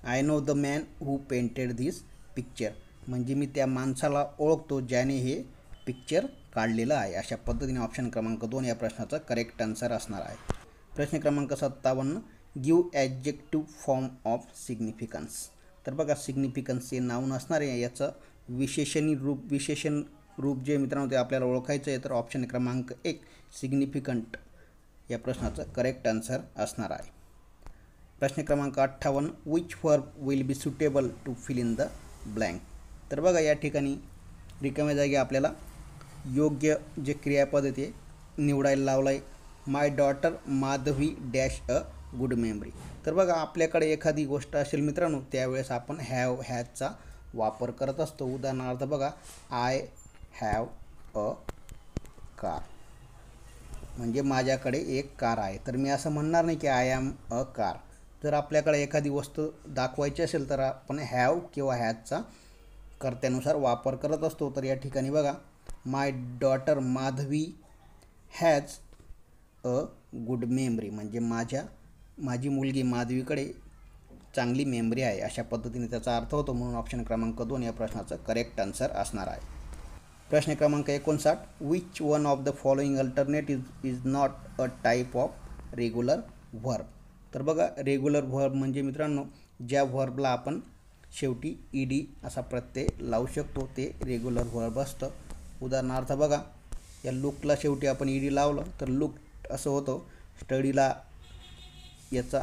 I know the man who painted this picture म्हणजे मी त्या माणसाला ओळखतो ज्याने हे पिक्चर काढलेलं आहे. अशा पद्धतीने ऑप्शन क्रमांक 2 या प्रश्नाचा करेक्ट आन्सर असणार आहे. प्रश्न क्रमांक 57 give adjective form of significance. तर बघा सिग्निफिकन्स हे नाऊन असणार आहे, याचं विशेषण रूप जे मित्रांनो ते आपल्याला ओळखायचं आहे. तर ऑप्शन क्रमांक 1 सिग्निफिकंट या प्रश्नाचं करेक्ट आन्सर असणार आहे. प्रश्न क्रमांक 58 which verb will be suitable to fill in the blank. तर बघा या ठिकाणी रिकाम्या जागी आपल्याला योग्य जे क्रियापद आहे ते निवडायला लावलं आहे. My daughter Madhavi dash a good memory. तर बघा आपल्याकडे एखादी गोष्ट असेल मित्रांनो त्यावेळेस आपण हॅव हॅजचा वापर करत असतो. उदाहरणार्थ बघा आय हॅव अ कार म्हणजे माझ्याकडे एक कार आहे. तर मी असं म्हणणार नाही की आय ॲम अ कार. जर आपल्याकडे एखादी वस्तू दाखवायची असेल तर आपण हॅव किंवा हॅजचा कर्त्यानुसार वापर करत असतो. तर या ठिकाणी बघा my daughter Madhavi has a good memory म्हणजे माझी मुलगी माधवीकडे चांगली मेमरी आहे, अशा पद्धतीने त्याचा अर्थ होतो. म्हणून ऑप्शन क्रमांक 2 या प्रश्नाचं करेक्ट आन्सर असणार आहे. प्रश्न क्रमांक 59 which one of the following alternative is not a type of regular verb. तर बघा रेग्युलर व्हर्ब म्हणजे मित्रांनो ज्या व्हर्बला आपण शेवटी ईडी असा प्रत्यय लावू शकतो ते रेग्युलर व्हर्ब असतं. उदाहरणार्थ बघा या लुकला शेवटी आपण ईडी लावलं तर लुक असं होतं. स्टडीला याचा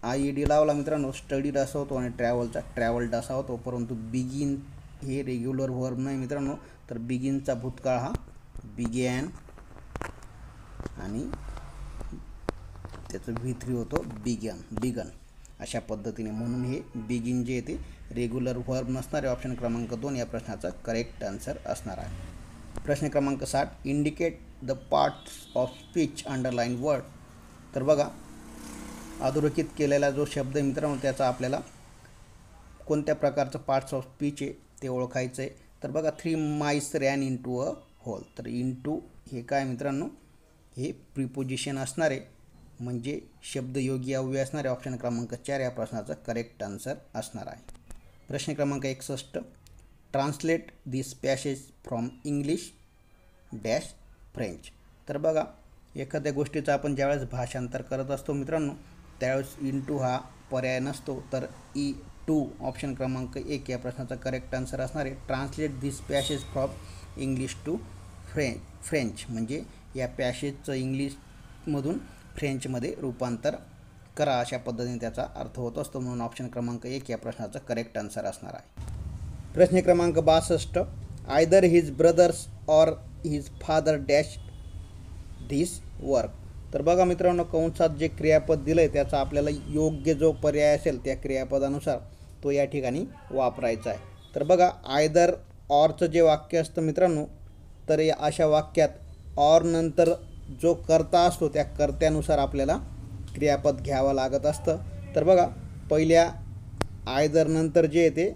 IED लावला मित्रांनो स्टडीड असा होतो आणि ट्रॅव्हलचा ट्रॅव्हल्ड असा होतो. परंतु बिगिन हे रेग्युलर व्हर्ब नाही मित्रांनो. तर बिगिनचा भूतकाळ हा बिगॅन आणि त्याचं V3 होतो बिगन अशा पद्धतीने. म्हणून हे बिगिन जे ते रेग्युलर व्हर्ब नसणारे ऑप्शन क्रमांक 2 या प्रश्नाचा करेक्ट आन्सर असणार आहे. प्रश्न क्रमांक 60 indicate the parts of speech underline word. तर बघा अधोरेखित केलेला जो शब्द आहे मित्रांनो त्याचा आपल्याला कोणत्या प्रकारचं पार्ट्स ऑफ स्पीच आहे ते ओळखायचं आहे. तर बघा 3 mice ran into a hole. तर इंटू हे काय मित्रांनो, हे प्रिपोजिशन असणारे म्हणजे शब्दयोगी अव्यय असणारे ऑप्शन क्रमांक 4 या प्रश्नाचं करेक्ट आन्सर असणार आहे. प्रश्न क्रमांक 61, translate this passage from English dash French. तर बघा, एखाद्या गोष्टीचं आपण ज्यावेळेस भाषांतर करत असतो मित्रांनो, त्यावेळेस इंटू हा पर्याय नसतो, तर E2 ऑप्शन क्रमांक 1 या प्रश्नाचा करेक्ट आन्सर असणार आहे. Translate this passage from English to French म्हणजे या पॅसेजचं इंग्लिशमधून फ्रेंचमध्ये रूपांतर करा, अशा पद्धतीने त्याचा अर्थ होत असतो. म्हणून ऑप्शन क्रमांक 1 या प्रश्नाचा करेक्ट आन्सर असणार आहे. प्रश्न क्रमांक 62, either his brothers or his father dash this work. तर बघा मित्रांनो, कंसात जे क्रियापद दिलं आहे त्याचा आपल्याला योग्य जो पर्याय असेल त्या क्रियापदानुसार तो या ठिकाणी वापरायचा आहे. तर बघा, आयदर ऑरचं जे वाक्य असतं मित्रांनो, तर या अशा वाक्यात ऑर नंतर जो कर्ता असतो त्या कर्त्यानुसार आपल्याला क्रियापद घ्यावं लागत असतं. तर बघा, पहिल्या आयदर नंतर जे ते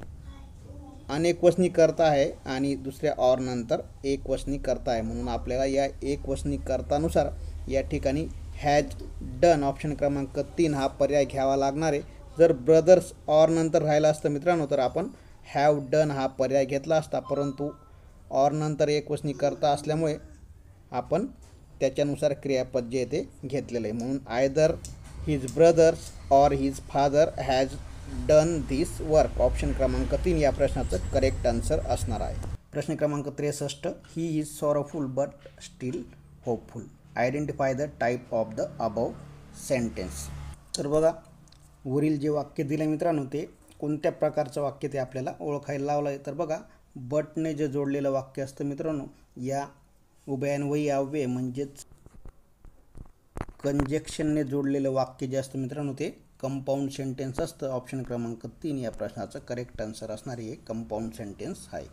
अनेकवचनी कर्ता आहे आणि दुसऱ्या ऑर नंतर एकवचनी कर्ता आहे, म्हणून आपल्याला या एकवचनी कर्तानुसार या ठिकाणी हॅज डन ऑप्शन क्रमांक 3 हा पर्याय घ्यावा लागणार आहे. जर ब्रदर्स ऑर नंतर राहिला असतं मित्रांनो तर आपण हॅव डन हा पर्याय घेतला असता, परंतु ऑर नंतर एकवचनी कर्ता असल्यामुळे आपण त्याच्यानुसार क्रियापद जे ते घेतलेलं आहे. म्हणून either his brothers or his father has done this work option क्रमांक 3 या प्रश्नाचं करेक्ट आन्सर असणार आहे. प्रश्न क्रमांक 63, he is sorrowful but still hopeful. Identify the type of the above sentence. तर बघा, वरील जे वाक्य दिले मित्रांनो ते कोणत्या प्रकारचं वाक्य ते आपल्याला ओळखायला लावलं आहे. तर बघा, बटने जे जोडलेलं वाक्य असतं मित्रांनो, या उभयान्वयी अव्यय म्हणजेच कंजक्शनने जोडलेलं वाक्य जे असतं मित्रांनो ते कंपाऊंड सेंटेन्स असतं. ऑप्शन क्रमांक 3 या प्रश्नाचं करेक्ट आन्सर असणार आहे कंपाऊंड सेंटेन्स आहे.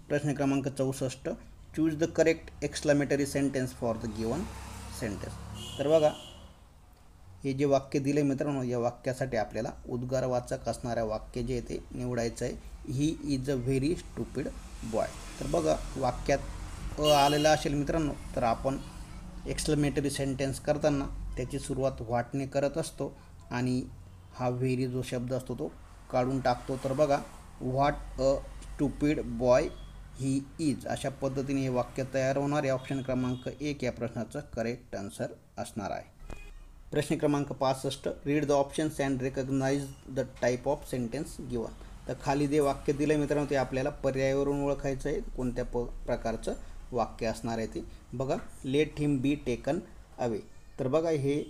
प्रश्न क्रमांक 64, choose the correct exclamatory sentence for the given sentence. तर बघा, हे जे वाक्य दिले मित्रांनो या वाक्यासाठी आपल्याला उद्गारवाचक असणाऱ्या वाक्य जे ते निवडायचं आहे. He is a very stupid boy. तर बघा, वाक्यात आलेला असेल मित्रांनो तर आपण एक्सक्लेमेटरी सेंटेन्स करताना त्याची सुरुवात व्हॉटने करत असतो आणि हा व्हेरी जो शब्द असतो तो काढून टाकतो. तर बघा, what a stupid boy he is अशा पद्धतीने हे वाक्य तयार होणार आहे. ऑप्शन क्रमांक 1 या प्रश्नाचं करेक्ट आन्सर असणार आहे. प्रश्न क्रमांक 65, read the options and recognise the type of sentence given. तर खाली जे वाक्य दिलं मित्रांनो ते आपल्याला पर्यायावरून ओळखायचं आहे कोणत्या प्रकारचं वाक्य असणार आहे ते. बघा, let him be taken away. तर बघा, हे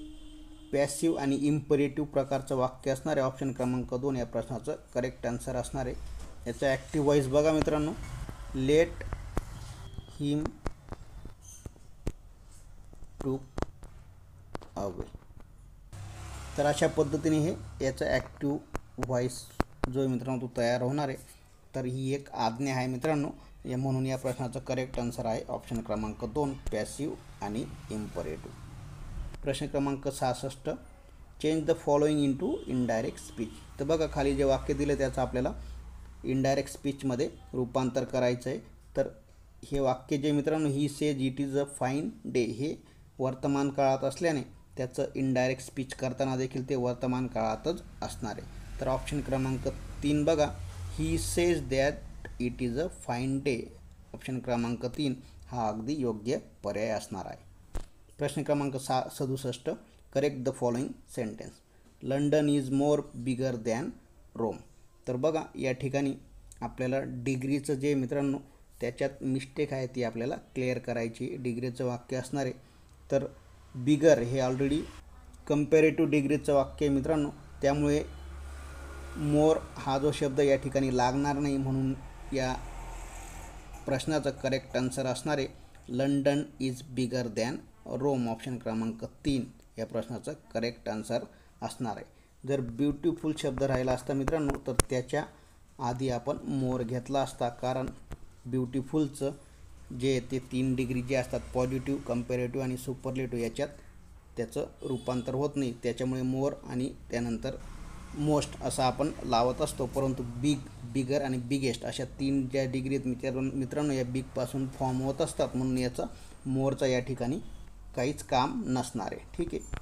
पॅसिव्ह आणि इम्परेटिव्ह प्रकारचं वाक्य असणार आहे. ऑप्शन क्रमांक 2 या प्रश्नाचं करेक्ट आन्सर असणार आहे. याचा ॲक्टिव्ह व्हॉइस बघा मित्रांनो, लेट हिम टूक अवे. तर अशा पद्धतीने हे याचं ॲक्टिव्ह व्हॉइस जो मित्रांनो तो तयार होणार आहे. तर ही एक आज्ञा आहे मित्रांनो, म्हणून या प्रश्नाचं करेक्ट आन्सर आहे ऑप्शन क्रमांक 2 पॅसिव्ह आणि इम्परेटिव्ह. प्रश्न क्रमांक 66, change the following into indirect speech. तर बघा, खाली जे वाक्य दिले त्याचं आपल्याला इनडायरेक्ट स्पीचमध्ये रूपांतर करायचं आहे. तर हे वाक्य जे मित्रांनो, he says it is a fine day, हे वर्तमान काळात असल्याने त्याचं इनडायरेक्ट स्पीच करताना देखील ते वर्तमान काळातच असणार आहे. तर ऑप्शन क्रमांक 3 बघा, he says that it is a fine day option क्रमांक 3 हा अगदी योग्य पर्याय असणार आहे. प्रश्न क्रमांक 67, correct the following sentence. London is more bigger than Rome. तर बघा, या ठिकाणी आपल्याला डिग्रीचं जे मित्रांनो त्याच्यात मिस्टेक आहे ती आपल्याला क्लिअर करायची. डिग्रीचं वाक्य असणार आहे. तर बिगर हे ऑलरेडी कंपॅरेटिव्ह डिग्रीचं वाक्य आहे मित्रांनो, त्यामुळे मोर हा जो शब्द या ठिकाणी लागणार नाही. म्हणून या प्रश्नाचं करेक्ट आन्सर असणार आहे London is bigger than Rome option क्रमांक 3 या प्रश्नाचं करेक्ट आन्सर असणार आहे. जर ब्युटिफुल शब्द राहिला असता मित्रांनो तर त्याच्या आधी आपण मोर घेतला असता, कारण ब्युटिफुलचं जे ते 3 डिग्री जे असतात पॉझिटिव्ह, कंपॅरेटिव्ह आणि सुपरलेटिव्ह याच्यात त्याचं रूपांतर होत नाही. त्याच्यामुळे मोर आणि त्यानंतर मोस्ट असं आपण लावत असतो, परंतु बिग, बिगर आणि बिगेस्ट अशा 3 ज्या डिग्रीत मित्रांनो या बिगपासून फॉर्म होत असतात, म्हणून याचा मोरचा या ठिकाणी काहीच काम नसणार आहे. ठीक आहे.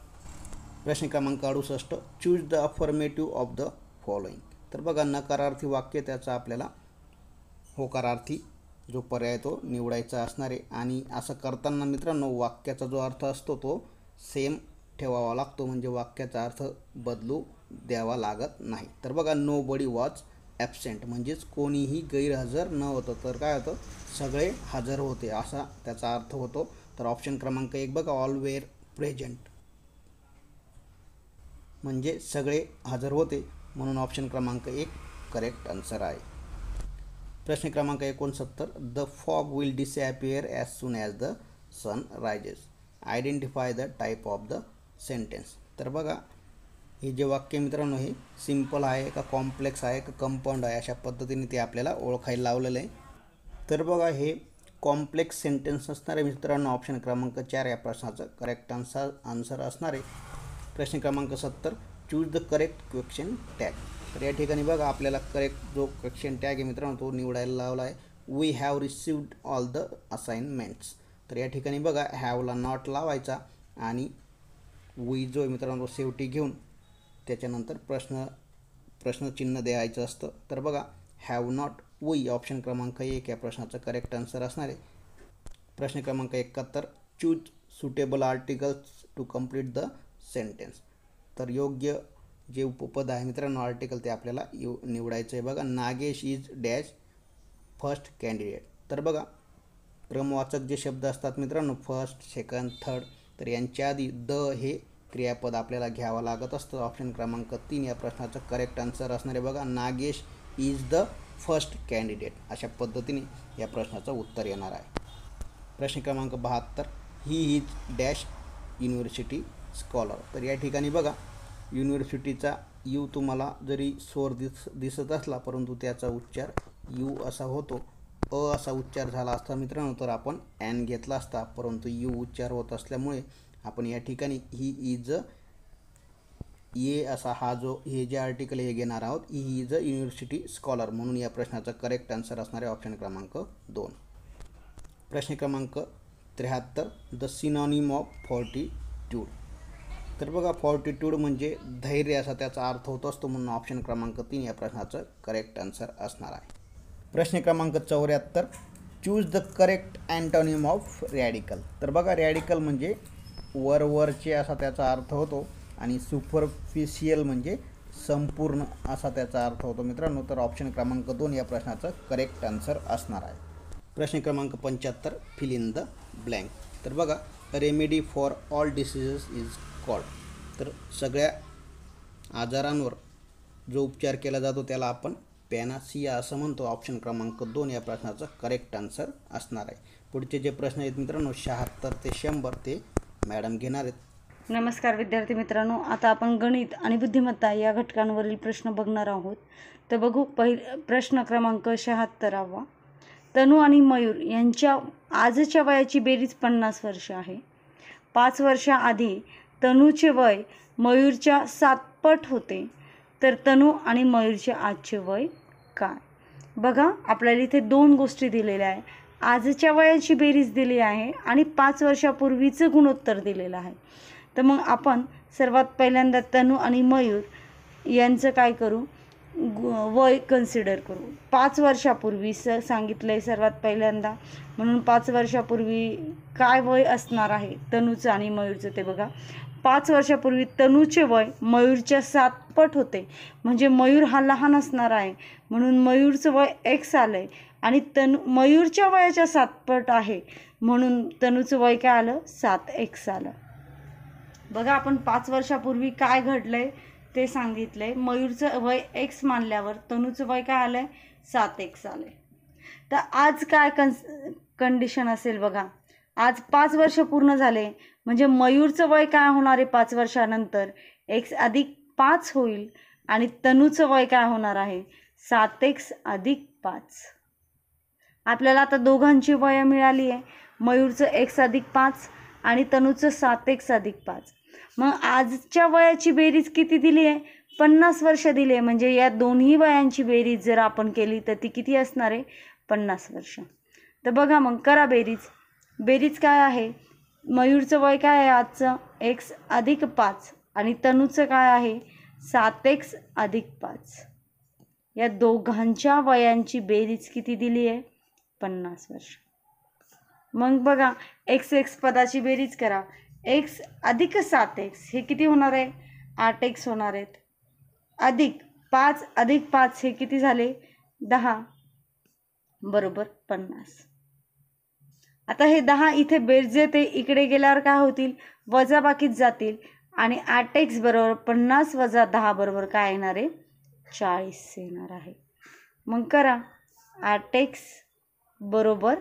प्रश्न क्रमांक 68, choose the affirmative of the following. तर बघा, नकारार्थी वाक्य त्याचा आपल्याला होकारार्थी जो पर्याय तो निवडायचा असणार आहे. आणि असं करताना मित्रांनो वाक्याचा जो अर्थ असतो तो सेम ठेवावा लागतो, म्हणजे वाक्याचा अर्थ बदलू द्यावा लागत नाही. तर बघा, नो बडी वॉज ॲबसेंट म्हणजेच कोणीही गैरहजर न होतं, तर काय होतं, सगळे हजर होते असा त्याचा अर्थ होतो. तर ऑप्शन क्रमांक 1 बघा, ऑल वेअर प्रेझेंट म्हणजे सगळे हजर होते, म्हणून ऑप्शन क्रमांक 1 करेक्ट आन्सर आहे. प्रश्न क्रमांक 69, the fog will disappear as soon as the sun rises. Identify the type of the sentence. तर बघा, हे जे वाक्य मित्रांनो हे सिम्पल आहे का कॉम्प्लेक्स आहे का कंपाऊंड आहे, अशा पद्धतीने ते आपल्याला ओळखायला लावलेलं आहे. तर बघा, हे कॉम्प्लेक्स सेंटेन्स असणार आहे मित्रांनो. ऑप्शन क्रमांक 4 या प्रश्नाचं करेक्ट आन्सर असणार आहे. प्रश्न क्रमांक 70, choose the correct question tag. तर या ठिकाणी बघा, आपल्याला करेक्ट जो क्वेश्चन टॅग आहे मित्रांनो तो निवडायला लावला आहे. We have received all the assignments. तर या ठिकाणी बघा, हॅवला नॉट लावायचा आणि वी जो आहे मित्रांनो शेवटी घेऊन त्याच्यानंतर प्रश्नचिन्ह द्यायचं असतं. तर बघा, हॅव नॉट वी ऑप्शन क्रमांक 1 या प्रश्नाचं करेक्ट आन्सर असणार आहे. प्रश्न क्रमांक 71, choose suitable articles to complete the sentence. तर योग्य जे उपपद आहे मित्रांनो आर्टिकल ते आपल्याला निवडायचं आहे. बघा, Nagesh is dash first candidate. तर बघा, क्रमवाचक जे शब्द असतात मित्रांनो फर्स्ट, सेकंड, थर्ड, तर यांच्या आधी द हे क्रियापद आपल्याला घ्यावं लागत असतं. ऑप्शन क्रमांक 3 या प्रश्नाचं करेक्ट आन्सर असणार आहे. बघा, Nagesh is the first candidate अशा पद्धतीने या प्रश्नाचं उत्तर येणार आहे. प्रश्न क्रमांक 72, he is dash university scholar. तर या ठिकाणी बघा, युनिव्हर्सिटीचा यू तुम्हाला जरी स्वर दिसत असला, परंतु त्याचा उच्चार यू असा होतो. असा उच्चार झाला असता मित्रांनो तर आपण ॲन घेतला असता, परंतु यू उच्चार होत असल्यामुळे आपण या ठिकाणी ही इज ये असा हा जो हे जे आर्टिकल हे घेणार आहोत. He is a university scholar, म्हणून या प्रश्नाचा करेक्ट आन्सर असणार आहे ऑप्शन क्रमांक 2. प्रश्न क्रमांक 73, द सिनॉनिम ऑफ फॉर्टिट्यूड. तर बघा, फॉर्टिट्यूड म्हणजे धैर्य असा त्याचा अर्थ होत असतो, म्हणून ऑप्शन क्रमांक 3 या प्रश्नाचं करेक्ट आन्सर असणार आहे. प्रश्न क्रमांक 74, choose the correct antonym of radical. तर बघा, रॅडिकल म्हणजे वरवरचे असा त्याचा अर्थ होतो आणि सुपरफिशियल म्हणजे संपूर्ण असा त्याचा अर्थ होतो मित्रांनो. तर ऑप्शन क्रमांक 2 या प्रश्नाचं करेक्ट आन्सर असणार आहे. प्रश्न क्रमांक 75, फिल इन द ब्लँक. तर बघा, remedy for all diseases is called. तर सगळ्या आजारांवर जो उपचार केला जातो त्याला आपण पॅनासिया असं म्हणतो. ऑप्शन क्रमांक 2 या प्रश्नाचं करेक्ट आन्सर असणार आहे. पुढचे जे प्रश्न आहेत मित्रांनो 76 ते 100 ते मॅडम घेणार आहेत. नमस्कार विद्यार्थी मित्रांनो, आता आपण गणित आणि बुद्धिमत्ता या घटकांवरील प्रश्न बघणार आहोत. तर बघू, प्रश्न क्रमांक 76. तनू आणि मयूर यांच्या आजच्या वयाची बेरीज 50 वर्ष आहे. 5 वर्षाआधी तनूचे वय मयूरच्या 7 पट होते. तर तनू आणि मयूरचे आजचे वय काय? बघा, आपल्याला इथे 2 गोष्टी दिलेल्या आहे. आजच्या वयाची बेरीज दिली आहे आणि 5 वर्षापूर्वीचं गुणोत्तर दिलेलं आहे. तर मग आपण सर्वात पहिल्यांदा तनू आणि मयूर यांचं काय करू, वय कन्सिडर करू. 5 वर्षापूर्वी सांगितलं आहे सर्वात पहिल्यांदा, म्हणून 5 वर्षापूर्वी काय वय असणार आहे तनूचं आणि मयूरचं ते बघा. 5 वर्षापूर्वी तनूचे वय मयूरच्या 7 पट होते, म्हणजे मयूर हा लहान असणार आहे, म्हणून मयूरचं वय x आलं आहे आणि मयूरच्या वयाच्या 7 पट आहे, म्हणून तनूचं वय काय आलं, 7x आलं. बघा, आपण 5 वर्षापूर्वी काय घडलं आहे ते सांगितलं आहे. मयूरचं वय x मानल्यावर तनूचं वय काय आलं आहे, 7x आलं आहे. तर आज काय कंडिशन असेल बघा, आज 5 वर्ष पूर्ण झाले, म्हणजे मयूरचं वय काय होणार आहे 5 वर्षानंतर, x अधिक 5 होईल आणि तनूचं वय काय होणार आहे, 7x अधिक 5. आपल्याला आता दोघांची वय मिळाली आहे, मयूरचं x अधिक 5 आणि तनूचं 7x अधिक 5. मग आजच्या वयाची बेरीज किती दिली आहे? 50 वर्ष दिली आहे. म्हणजे या दोन्ही वयांची बेरीज जर आपण केली तर ती किती असणार आहे? 50 वर्ष. तर बघा मग करा बेरीज. बेरीज काय आहे? मयूरचं वय काय आहे आजचं? x अधिक 5 आणि तनूचं काय आहे? 7x अधिक 5. या दोघांच्या वयांची बेरीज किती दिली आहे? 50 वर्ष. मग बघा x पदाची बेरीज करा. x अधिक 7x हे किती होणार आहे? 8x होणार आहेत. अधिक 5 अधिक 5 हे किती झाले? 10 बरोबर 50. आता हे 10 इथे बेरजे ते इकडे गेल्यावर काय होतील? वजाबाकीत जातील आणि 8x बरोबर 50 वजा 10 बरोबर काय येणार आहे? 40 येणार आहे. मग करा 8x बरोबर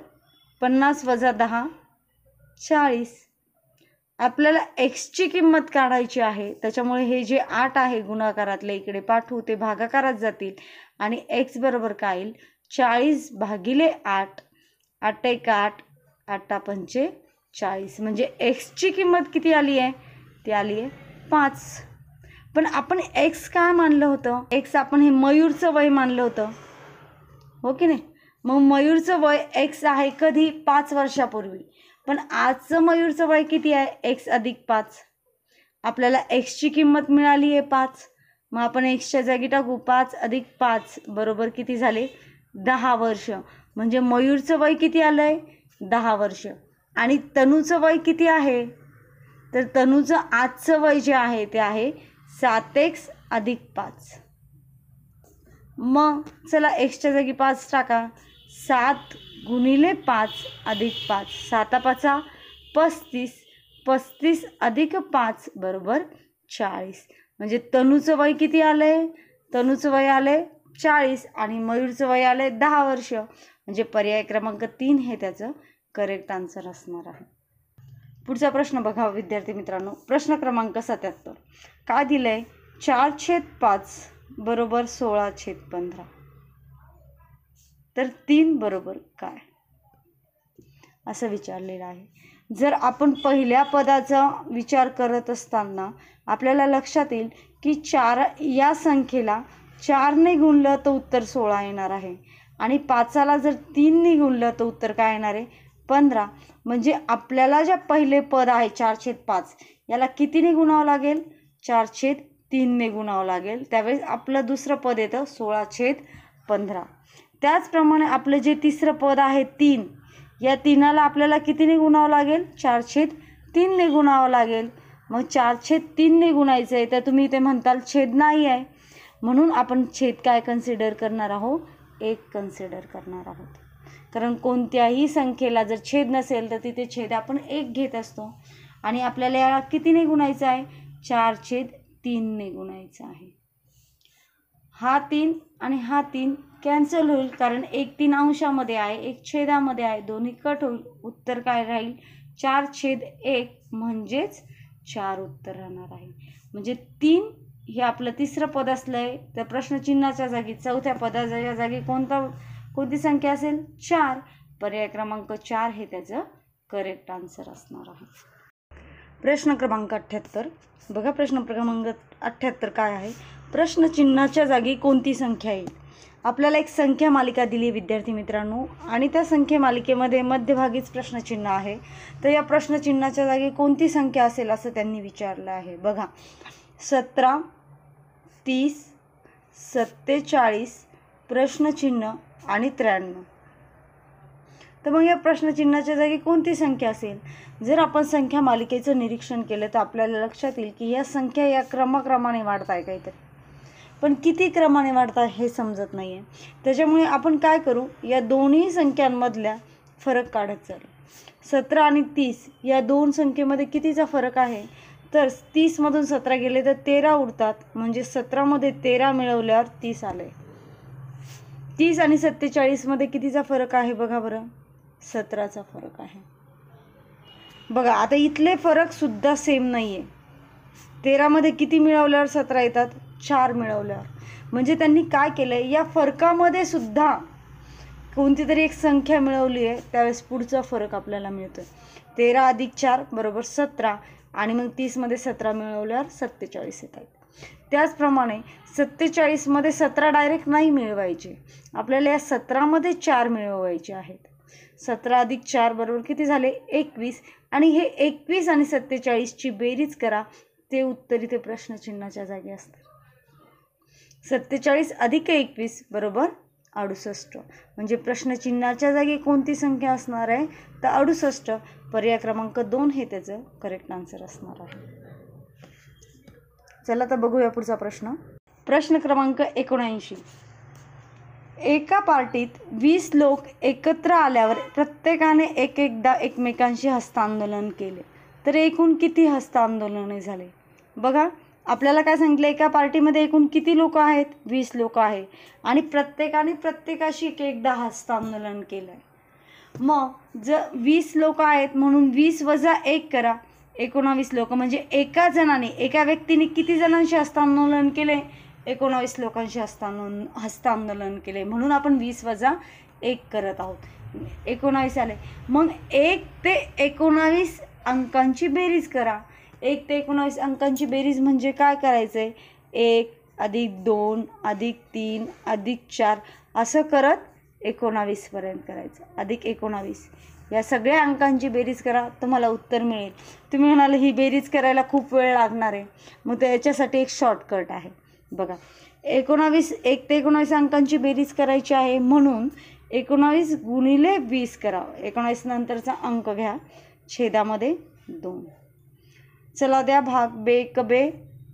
50 वजा 10 40. आपल्याला xची किंमत काढायची आहे, त्याच्यामुळे हे जे 8 आहे गुणाकारातले इकडे पाठवू, ते भागाकारात जातील आणि x बरोबर काय येईल? 40 भागिले 8. 8 एक 8, 8 पंचे 40. म्हणजे xची किंमत किती आली आहे? ती आली आहे 5. पण आपण x काय मानलं होतं? x आपण हे मयूरचं वय मानलं होतं, हो की नाही? मग मयूरचं वय x आहे कधी? 5 वर्षापूर्वी. पण आजचं मयूरचं वय किती आहे? x अधिक 5. आपल्याला xची किंमत मिळाली आहे 5. मग आपण xच्या जागी टाकू 5 अधिक 5 बरोबर किती झाले? 10 वर्ष. म्हणजे मयूरचं वय किती आलं आहे? 10 वर्ष. आणि तनूचं वय किती आहे? तर तनूचं आजचं वय जे आहे ते आहे 7x अधिक 5. मग चला xच्या जागी 5 टाका. 7 गुणिले 5 अधिक 5. 7 5 35. 35 अधिक 5 बरोबर 40. म्हणजे तनूचं वय किती आलं आहे? तनूचं वय आलं आहे 40 आणि मयूरचं वय आलं आहे 10 वर्ष. म्हणजे पर्याय क्रमांक 3 हे त्याचं करेक्ट आन्सर असणार आहे. पुढचा प्रश्न बघा विद्यार्थी मित्रांनो. प्रश्न क्रमांक 77. काय दिलं आहे? 4/5 बरोबर 16/15. तर 3 बरोबर काय असं विचारलेलं आहे. जर आपण पहिल्या पदाचा विचार करत असताना आपल्याला लक्षात येईल की 4 या संख्येला 4ने गुणलं तर उत्तर 16 येणार आहे आणि 5ला जर 3ने गुणलं तर उत्तर काय येणार आहे? 15. म्हणजे आपल्याला जे पहिले पद आहे 4/5 याला कितीने गुणावं लागेल? 4/3ने गुणावं लागेल. त्यावेळेस आपलं दुसरं पद येतं 16/15. त्याचप्रमाणे आपलं जे तिसरं पद आहे 3, या 3ला आपल्याला कितीने गुणावं लागेल? 4/3ने गुणावं लागेल. मग 4/3ने गुणायचं आहे तर तुम्ही इथे म्हणताल छेद नाही आहे, म्हणून आपण छेद काय कन्सिडर करणार आहोत? 1 कन्सिडर करणार आहोत. कारण कोणत्याही संख्येला जर छेद नसेल तर तिथे छेद आपण 1 घेत असतो आणि आपल्याला याला कितीने गुणायचं आहे? 4/3ने गुणायचं आहे. हा 3 आणि हा 3 कॅन्सल होईल कारण 1 3 अंशामध्ये आहे, 1 छेदामध्ये आहे, दोन्ही कट होईल. उत्तर काय राहील? 4/1 म्हणजेच 4 उत्तर राहणार आहे. म्हणजे 3 हे आपलं तिसरं पद असलं आहे तर प्रश्नचिन्हाच्या जागी चौथ्या पदाच्या जागी कोणती संख्या असेल? 4. पर्याय क्रमांक 4 हे त्याचं करेक्ट आन्सर असणार आहे. प्रश्न क्रमांक 78. बघा प्रश्न क्रमांक 78 काय आहे? प्रश्नचिन्हाच्या जागी कोणती संख्या येईल? आपल्याला एक संख्या मालिका दिली विद्यार्थी मित्रांनो आणि त्या संख्या मालिकेमध्ये मध्यभागीच प्रश्नचिन्ह आहे. तर या प्रश्नचिन्हाच्या जागी कोणती संख्या असेल असं त्यांनी विचारलं आहे. बघा 17, 30, 47, प्रश्नचिन्ह आणि 93. तर मग या प्रश्नचिन्हाच्या जागी कोणती संख्या असेल? जर आपण संख्या मालिकेचं निरीक्षण केलं तर आपल्याला लक्षात येईल की या संख्या या क्रमाक्रमाने वाढत आहे काहीतरी, पण किती क्रमाने वाढतात हे समजत नाही आहे. त्याच्यामुळे आपण काय करू? या दोन्ही संख्यांमधल्या फरक काढत चालू. 17 आणि 30 या दोन संख्येमध्ये कितीचा फरक आहे? तर 30मधून 17 गेले तर 13 उरतात, म्हणजे 17मध्ये 13 मिळवल्यावर 30 आले. 30 आणि 47मध्ये कितीचा फरक आहे बघा बरं? 17चा फरक आहे. बघा आता इथले फरक सुद्धा सेम नाही आहे. 13मध्ये किती मिळवल्यावर 17 येतात? 4 मिळवल्यावर. म्हणजे त्यांनी काय केलं आहे? या फरकामध्ये सुद्धा कोणती तरी एक संख्या मिळवली आहे, त्यावेळेस पुढचा फरक आपल्याला मिळतो. 13 अधिक 4 बरोबर 17. आणि मग 30मध्ये 17 मिळवल्यावर 47 येत आहेत. त्याचप्रमाणे 47मध्ये 17 डायरेक्ट नाही मिळवायचे, आपल्याला या 17मध्ये 4 मिळवायचे आहेत. 17 अधिक 4 बरोबर किती झाले? 21. आणि हे 21 आणि 47ची बेरीज करा, ते उत्तर इथे प्रश्नचिन्हाच्या जागी असतं. 47 अधिक 21 बरोबर 68. म्हणजे प्रश्नचिन्हाच्या जागी कोणती संख्या असणार आहे? तर 68. पर्याय क्रमांक 2 हे त्याचं करेक्ट आन्सर असणार आहे. चला तर बघूया पुढचा प्रश्न. प्रश्न क्रमांक 79. एका पार्टीत 20 लोक एकत्र आल्यावर प्रत्येकाने एकदा एकमेकांशी हस्तांदोलन केले, तर एकूण किती हस्तांदोलने झाले? बघा, आपल्याला काय सांगितलं, एका पार्टीमध्ये एकूण किती लोक आहेत? 20 लोक आहे आणि प्रत्येकाने प्रत्येकाशी एकदा हस्तांदोलन केलं आहे. मग जर 20 लोक आहेत म्हणून 20 वजा 1 करा, 19 लोक. म्हणजे एका व्यक्तीने किती जणांशी हस्तांदोलन केले? 19 लोकांशी हस्तांदोलन केले, म्हणून आपण 20 वजा 1 करत आहोत. 19 आले. मग 1 ते 19 अंकांची बेरीज करा. 1 ते 19 अंकांची बेरीज म्हणजे काय करायचं आहे? 1 अधिक 2 अधिक 3 अधिक 4 असं करत 19 पर्यंत करायचं. अधिक 19 या सगळ्या अंकांची बेरीज करा, तुम्हाला उत्तर मिळेल. तुम्ही म्हणाल ही बेरीज करायला खूप वेळ लागणार आहे, मग त्याच्यासाठी एक शॉर्टकट आहे. बघा, 1 ते 19 अंकांची बेरीज करायची आहे, म्हणून 19 गुणिले 20 करावं. 19 नंतरचा अंक घ्या, छेदामध्ये 2. चला द्या भाग. बेक बे,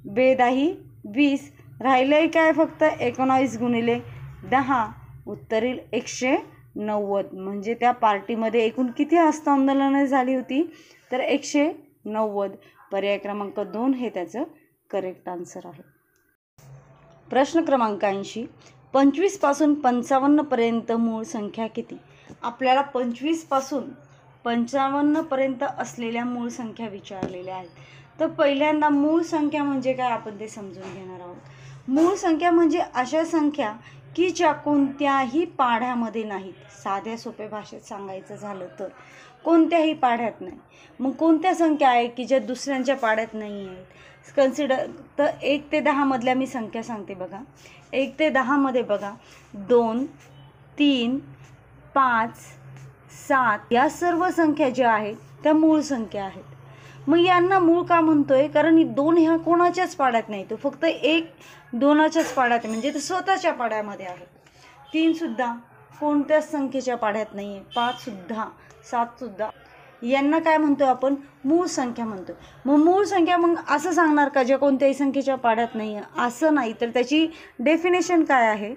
बेदाही 20. राहिलंय काय? फक्त 19 गुणिले 10. उत्तर येईल 190. म्हणजे त्या पार्टीमध्ये एकूण किती हस्तांदोलने झाली होती? तर 190. पर्याय क्रमांक 2 हे त्याचं करेक्ट आन्सर आहे. प्रश्न क्रमांक 80. 25 पासून 55 पर्यंत मूळ संख्या किती? आपल्याला 25 पासून 55 पर्यंत असलेल्या मूळ संख्या विचारलेल्या आहेत. तर पहिल्यांदा मूळ संख्या म्हणजे काय आपण ते समजून घेणार आहोत. मूळ संख्या म्हणजे अशा संख्या की ज्या कोणत्याही पाढ्यामध्ये नाहीत. साध्या सोप्या भाषेत सांगायचं झालं तर कोणत्याही पाढ्यात नाही. मग कोणत्या संख्या आहे की ज्या दुसऱ्यांच्या पाढ्यात नाही आहेत? कन्सिडर. तर 1 ते 10 मधल्या मी संख्या सांगते बघा. 1 ते 10 मध्ये बघा, 2 3 5 7 या सर्व संख्या ज्या आहेत त्या मूळ संख्या आहेत. मग यांना मूळ का म्हणतोय? कारण 2 ह्या कोणाच्याच पाढ्यात नाही, तो फक्त 1 2च्याच पाढ्यात आहे, म्हणजे ते स्वतःच्या पाढ्यामध्ये आहे. 3 सुद्धा कोणत्याच संख्येच्या पाढ्यात नाही आहे. 5 सुद्धा, 7 सुद्धा. यांना काय म्हणतो आपण? मूळ संख्या म्हणतो. मग मूळ संख्या मग असं सांगणार का ज्या कोणत्याही संख्येच्या पाढ्यात नाही आहे? असं नाही. तर त्याची डेफिनेशन काय आहे?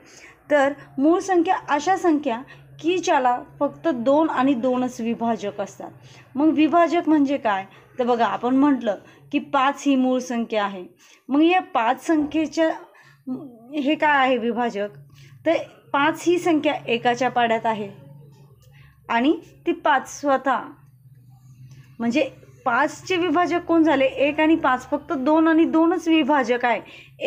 तर मूळ संख्या अशा संख्या की ज्याला फक्त 2 आणि 2च विभाजक असतात. मग विभाजक म्हणजे काय? तर बघा, आपण म्हटलं की 5 ही मूळ संख्या आहे. मग या 5 संख्येच्या हे काय आहे विभाजक? तर 5 ही संख्या एकाच्या पाढ्यात आहे आणि ती 5 स्वतः, म्हणजे 5चे विभाजक कोण झाले? 1 आणि 5. फक्त 2 आणि 2च विभाजक आहे.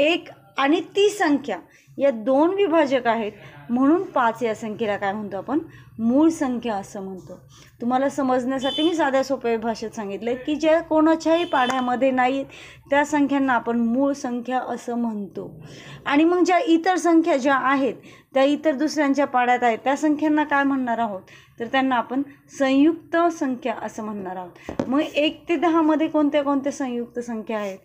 1 आणि ती संख्या या 2 विभाजक आहेत, म्हणून 5 या संख्येला काय म्हणतो आपण? मूळ संख्या असं म्हणतो. तुम्हाला समजण्यासाठी मी साध्या सोप्या भाषेत सांगितलं की ज्या कोणाच्याही पाढ्यामध्ये नाहीत त्या संख्यांना आपण मूळ संख्या असं म्हणतो. आणि मग ज्या इतर संख्या ज्या आहेत त्या इतर दुसऱ्यांच्या पाढ्यात आहेत त्या संख्यांना काय म्हणणार आहोत? तर त्यांना आपण संयुक्त संख्या असं म्हणणार आहोत. मग 1 ते 10 मध्ये कोणत्या कोणत्या संयुक्त संख्या आहेत?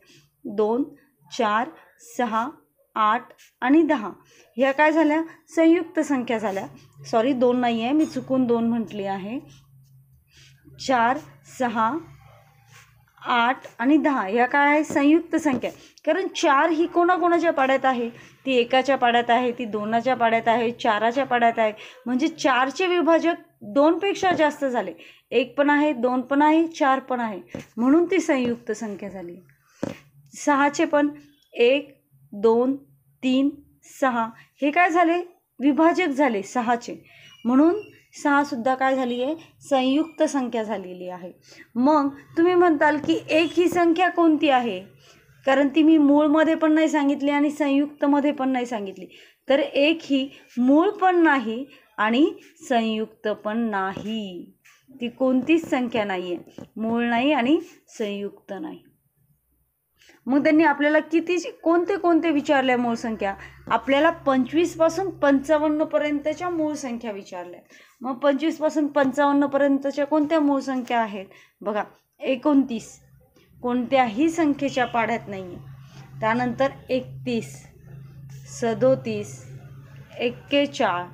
2 4 6 8 आणि 10. ह्या काय झाल्या? संयुक्त संख्या झाल्या. सॉरी, 2 नाही आहे, मी चुकून 2 म्हटली आहे. 4 6 8 आणि 10 ह्या काय आहे? संयुक्त संख्या. कारण 4 ही कोणाकोणाच्या पाढ्यात आहे? ती एकाच्या पाढ्यात आहे, ती 2च्या पाढ्यात आहे, 4च्या पाढ्यात आहे. म्हणजे 4चे विभाजक 2पेक्षा जास्त झाले. 1 पण आहे, 2 पण आहे, 4 पण आहे, म्हणून ती संयुक्त संख्या झाली. 6चे पण 1 2 3 6 हे काय झाले? विभाजक झाले 6चे, म्हणून 6 सुद्धा काय झाली आहे? संयुक्त संख्या झालेली आहे. मग तुम्ही म्हणताल की 1 ही संख्या कोणती आहे? कारण ती मी मूळमध्ये पण नाही सांगितली आणि संयुक्तमध्ये पण नाही सांगितली. तर 1 ही मूळ पण नाही आणि संयुक्त पण नाही. ती कोणतीच संख्या नाही आहे, मूळ नाही आणि संयुक्त नाही. मग त्यांनी आपल्याला कोणते विचारले मूळ संख्या? आपल्याला 25 पासून 55 पर्यंतच्या मूळ संख्या विचारल्या. मग 25 पासून 55 पर्यंतच्या कोणत्या मूळ संख्या आहेत? बघा, 29 कोणत्याही संख्येच्या पाढ्यात नाही आहे. त्यानंतर 31, 37, 41,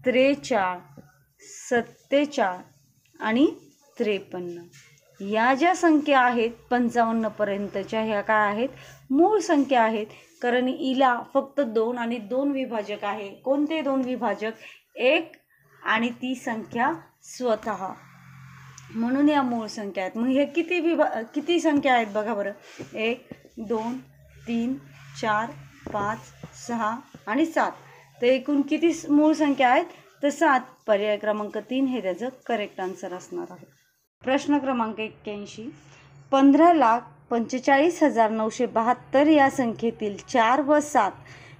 43, 47 आणि 53. या ज्या संख्या आहेत 55 पर्यंतच्या, ह्या काय आहेत? मूळ संख्या आहेत. कारण हिला फक्त 2 आणि 2 विभाजक आहे. कोणते 2 विभाजक? 1 आणि ती संख्या स्वतः, म्हणून या मूळ संख्या आहेत. मग हे किती संख्या आहेत बघा बरं? 1, 2, 3, 4, 5, 6 आणि 7. तर एकूण किती मूळ संख्या आहेत? तर 7. पर्याय क्रमांक 3 हे त्याचं करेक्ट आन्सर असणार आहे. प्रश्न क्रमांक 81. 15,45,972 या संख्येतील 4 व 7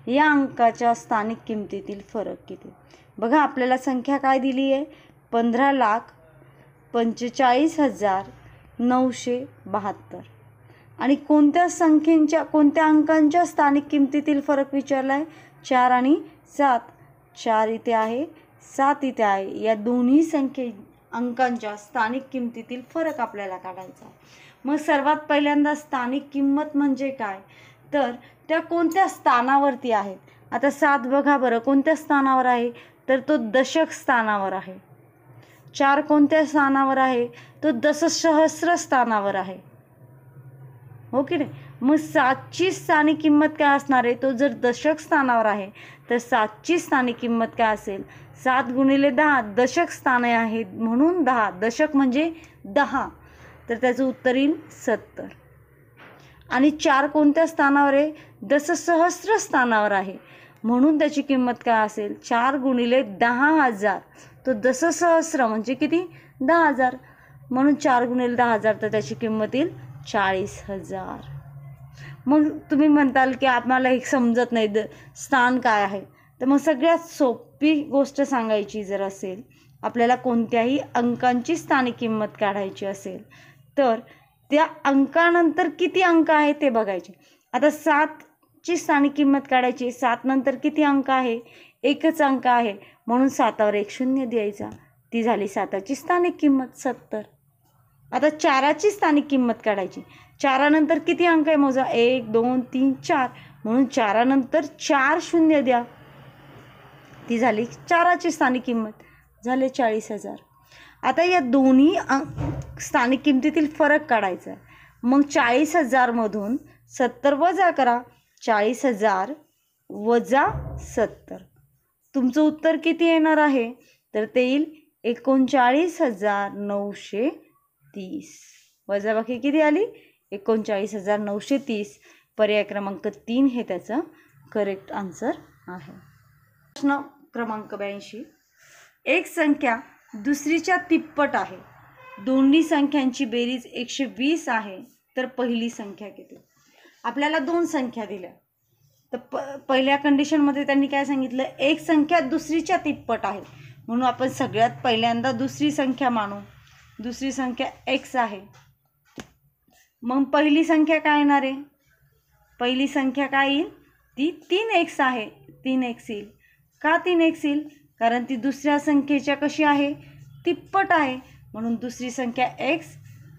या अंकाच्या स्थानिक किमतीतील फरक किती? बघा, आपल्याला संख्या काय दिली आहे? 15,45,972 आणि कोणत्या अंकांच्या स्थानिक किमतीतील फरक विचारला आहे? 4 आणि 7. 4 इथे आहे, 7 इथे आहे. या दोन्ही अंकांच्या स्थानिक किमतीतील फरक आपल्याला काढायचा. मग सर्वात पहिल्यांदा स्थानिक किंमत म्हणजे काय? तर त्या कोणत्या स्थानावरती आहेत? आता 7 बघा बरं कोणत्या स्थानावर आहे? तर तो दशक स्थानावर आहे. 4 कोणत्या स्थानावर आहे? तो दशसहस्र स्थानावर आहे, हो की नाही? मग 7ची स्थानिक किंमत काय असणार आहे? तो जर दशक स्थानावर आहे तर 7ची स्थानिक किंमत काय असेल? 7 गुणिले 10 दशक स्थाने आहेत म्हणून 10. दशक म्हणजे 10, तर त्याचं उत्तर येईल 70. आणि 4 कोणत्या स्थानावर आहे? दशसहस्र स्थानावर आहे म्हणून त्याची किंमत काय असेल? 4 गुणिले 10,000. तो दशसहस्र म्हणजे किती? 10,000, म्हणून 4 गुणिले 10,000 तर त्याची किंमत येईल 40,000. मग तुम्ही म्हणताल की आम्हाला हे समजत नाही स्थान काय आहे. तर मग सगळ्यात सोपी गोष्ट सांगायची जर असेल, आपल्याला कोणत्याही अंकांची स्थानिक किंमत काढायची असेल तर त्या अंकानंतर किती अंक आहे ते बघायचे. आता 7ची स्थानिक किंमत काढायची. 7 नंतर किती अंक आहे? एकच अंक आहे म्हणून 7वर 1 शून्य द्यायचा. ती झाली 7ची स्थानिक किंमत 70. आता 4ची स्थानिक किंमत काढायची. 4 नंतर किती अंक आहे मोजा? 1, 2, 3, 4 म्हणून 4 नंतर 4 शून्य द्या. ती झाली 4ची स्थानिक किंमत, झाले 40,000. आता या दोन्ही स्थानिक किमतीतील फरक काढायचा आहे. मग 40,000 मधून 70 वजा करा. 40,000 वजा 70, तुमचं उत्तर किती येणार आहे? तर ते येईल 39,930. वजाबाकी किती आली? 39,930. पर्याय क्रमांक 3 हे त्याचं करेक्ट आन्सर आहे. प्रश्न क्रमांक 82. एक संख्या दुसरीच्या तिप्पट आहे. दोन्ही संख्यांची बेरीज 120 आहे, तर पहिली संख्या किती? आपल्याला 2 संख्या दिल्या. तर पहिल्या कंडिशनमध्ये त्यांनी काय सांगितलं? एक संख्या दुसरीच्या तिप्पट आहे म्हणून आपण सगळ्यात पहिल्यांदा दुसरी संख्या मानू. दुसरी संख्या x आहे. मग पहिली संख्या काय येणार आहे? पहिली संख्या काय येईल? ती 3x आहे. 3x येईल. का 3x येईल? कारण ती दुसऱ्या संख्येच्या कशी आहे? तिप्पट आहे म्हणून दुसरी संख्या x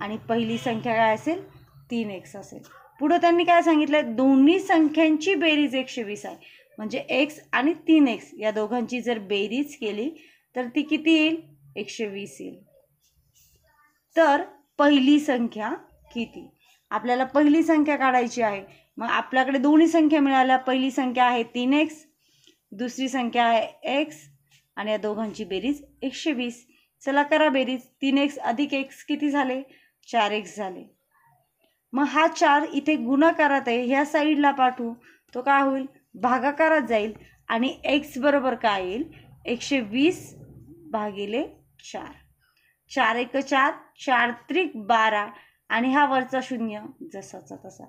आणि पहिली संख्या काय असेल? 3x असेल. पुढे त्यांनी काय सांगितलं? दोन्ही संख्यांची बेरीज 120 आहे म्हणजे x आणि 3x या दोघांची जर बेरीज केली तर ती किती येईल? 120 येईल. तर पहिली संख्या किती? आपल्याला पहिली संख्या काढायची आहे. मग आपल्याकडे दोन्ही संख्या मिळाल्या. पहिली संख्या आहे 3x, दुसरी संख्या आहे x आणि या दोघांची बेरीज 120. चला करा बेरीज. 3x अधिक x किती झाले? 4x झाले. मग हा 4 इथे गुणाकारात आहे, ह्या साईडला पाठवू. तो काय होईल? भागाकारात जाईल आणि x बरोबर काय येईल? 120 भागिले 4. 4 1 4, 4 3 12 आणि हा वरचा शून्य जसाचा तसा.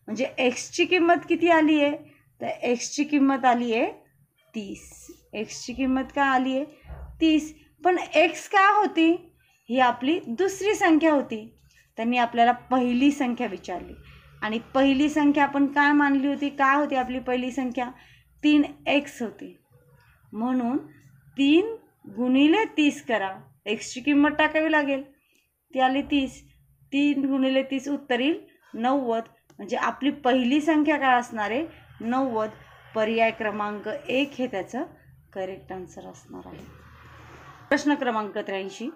म्हणजे x ची किंमत किती आली आहे? तर x ची किंमत आली आहे 30. x ची किंमत काय आली आहे? 30. पण x काय होती? ही आपली दुसरी संख्या होती. त्यांनी आपल्याला पहिली संख्या विचारली आणि पहिली संख्या आपण काय मानली होती, काय होती आपली पहिली संख्या, 3x होती. म्हणून 3 गुणिले 30 करा, एक्सची किंमत टाकावी लागेल, ती आली 30. 3 गुणिले 30 उत्तर येईल 90. म्हणजे आपली पहिली संख्या काय असणार आहे, 90. पर्याय क्रमांक 1 हे त्याचं करेक्ट आन्सर असणार आहे. प्रश्न क्रमांक 83.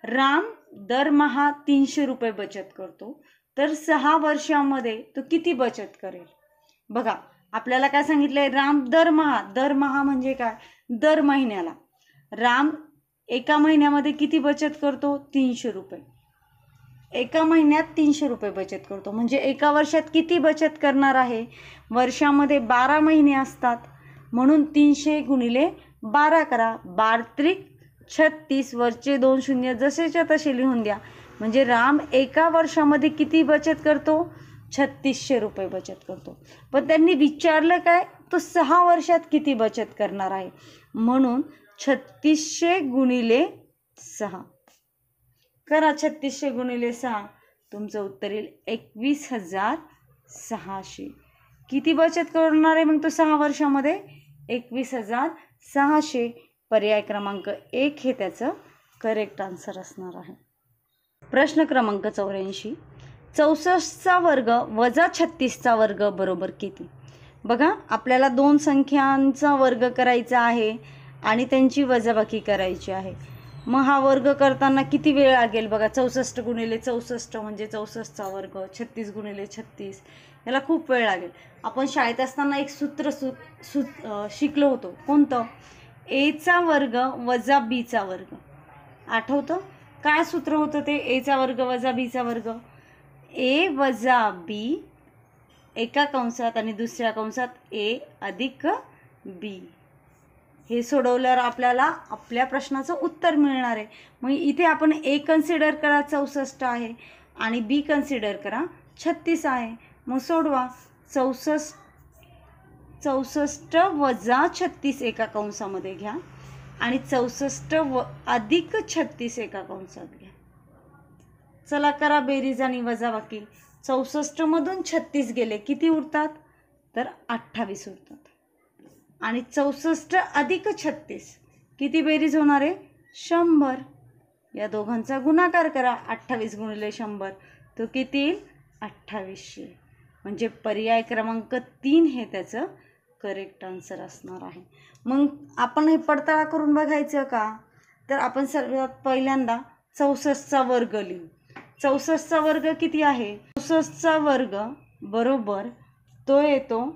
राम दरमहा 300 रुपये बचत करतो, तर 6 वर्षामध्ये तो किती बचत करेल? बघा आपल्याला काय सांगितलंय, राम दरमहा म्हणजे काय, दर महिन्याला. राम एका महिन्यामध्ये किती बचत करतो, 300 रुपये. एका महिन्यात 300 रुपये बचत करतो म्हणजे एका वर्षात किती बचत करणार आहे, वर्षामध्ये 12 महिने असतात म्हणून 300 गुणिले 12 करा, 12 36, वरचे 2 शून्य जसेच्या तसे लिहून द्या. म्हणजे राम एका वर्षामध्ये किती बचत करतो, 3600 रुपये बचत करतो. पण त्यांनी विचारलं काय, तो 6 वर्षात किती बचत करणार आहे, म्हणून 3600 गुणिले 6 करा. 3600 गुणिले 6 तुमचं उत्तर येईल 21600. किती बचत करणार आहे मग तो 6 वर्षामध्ये, 21600. पर्याय क्रमांक 1 हे त्याचं करेक्ट आन्सर असणार आहे. प्रश्न क्रमांक 84. 64चा वर्ग वजा 36चा वर्ग बरोबर किती? बघा आपल्याला 2 संख्यांचा वर्ग करायचा आहे आणि त्यांची वजाबाकी करायची आहे. मग हा वर्ग करताना किती वेळ लागेल बघा, 64 गुणिले 64 म्हणजे 64चा वर्ग, 36 गुणिले 36, याला खूप वेळ लागेल. आपण शाळेत असताना एक सूत्र शिकलो होतो, कोणतं, एचा वर्ग वजा बीचा वर्ग. आठवतं काय सूत्र होतं ते, एचा वर्ग वजा बीचा वर्ग, ए वजा बी एका कंसात आणि दुसऱ्या कंसात ए अधिक बी. हे सोडवल्यावर आपल्याला आपल्या प्रश्नाचं उत्तर मिळणार आहे. मग इथे आपण ए कन्सिडर करा 64 आहे आणि बी कन्सिडर करा 36 आहे. मग सोडवा. 64 वजा 36 एका कंसामध्ये घ्या आणि 64 अधिक 36 एका कंसात घ्या. चला करा बेरीज आणि वजाबाकी. 64 मधून 36 गेले, किती उरतात, तर 28 उरतात. आणि 64 अधिक 36 किती बेरीज होणार आहे, 100. या दोघांचा गुणाकार करा, 28 गुणिले 100 तो किती येईल, 2800. म्हणजे पर्याय क्रमांक 3 हे त्याचं करेक्ट आन्सर असणार आहे. मग आपण हे पडताळा करून बघायचं का, तर आपण सर्वात पहिल्यांदा 64चा वर्ग लिहू. 64चा वर्ग किती आहे, 64चा वर्ग बरोबर तो येतो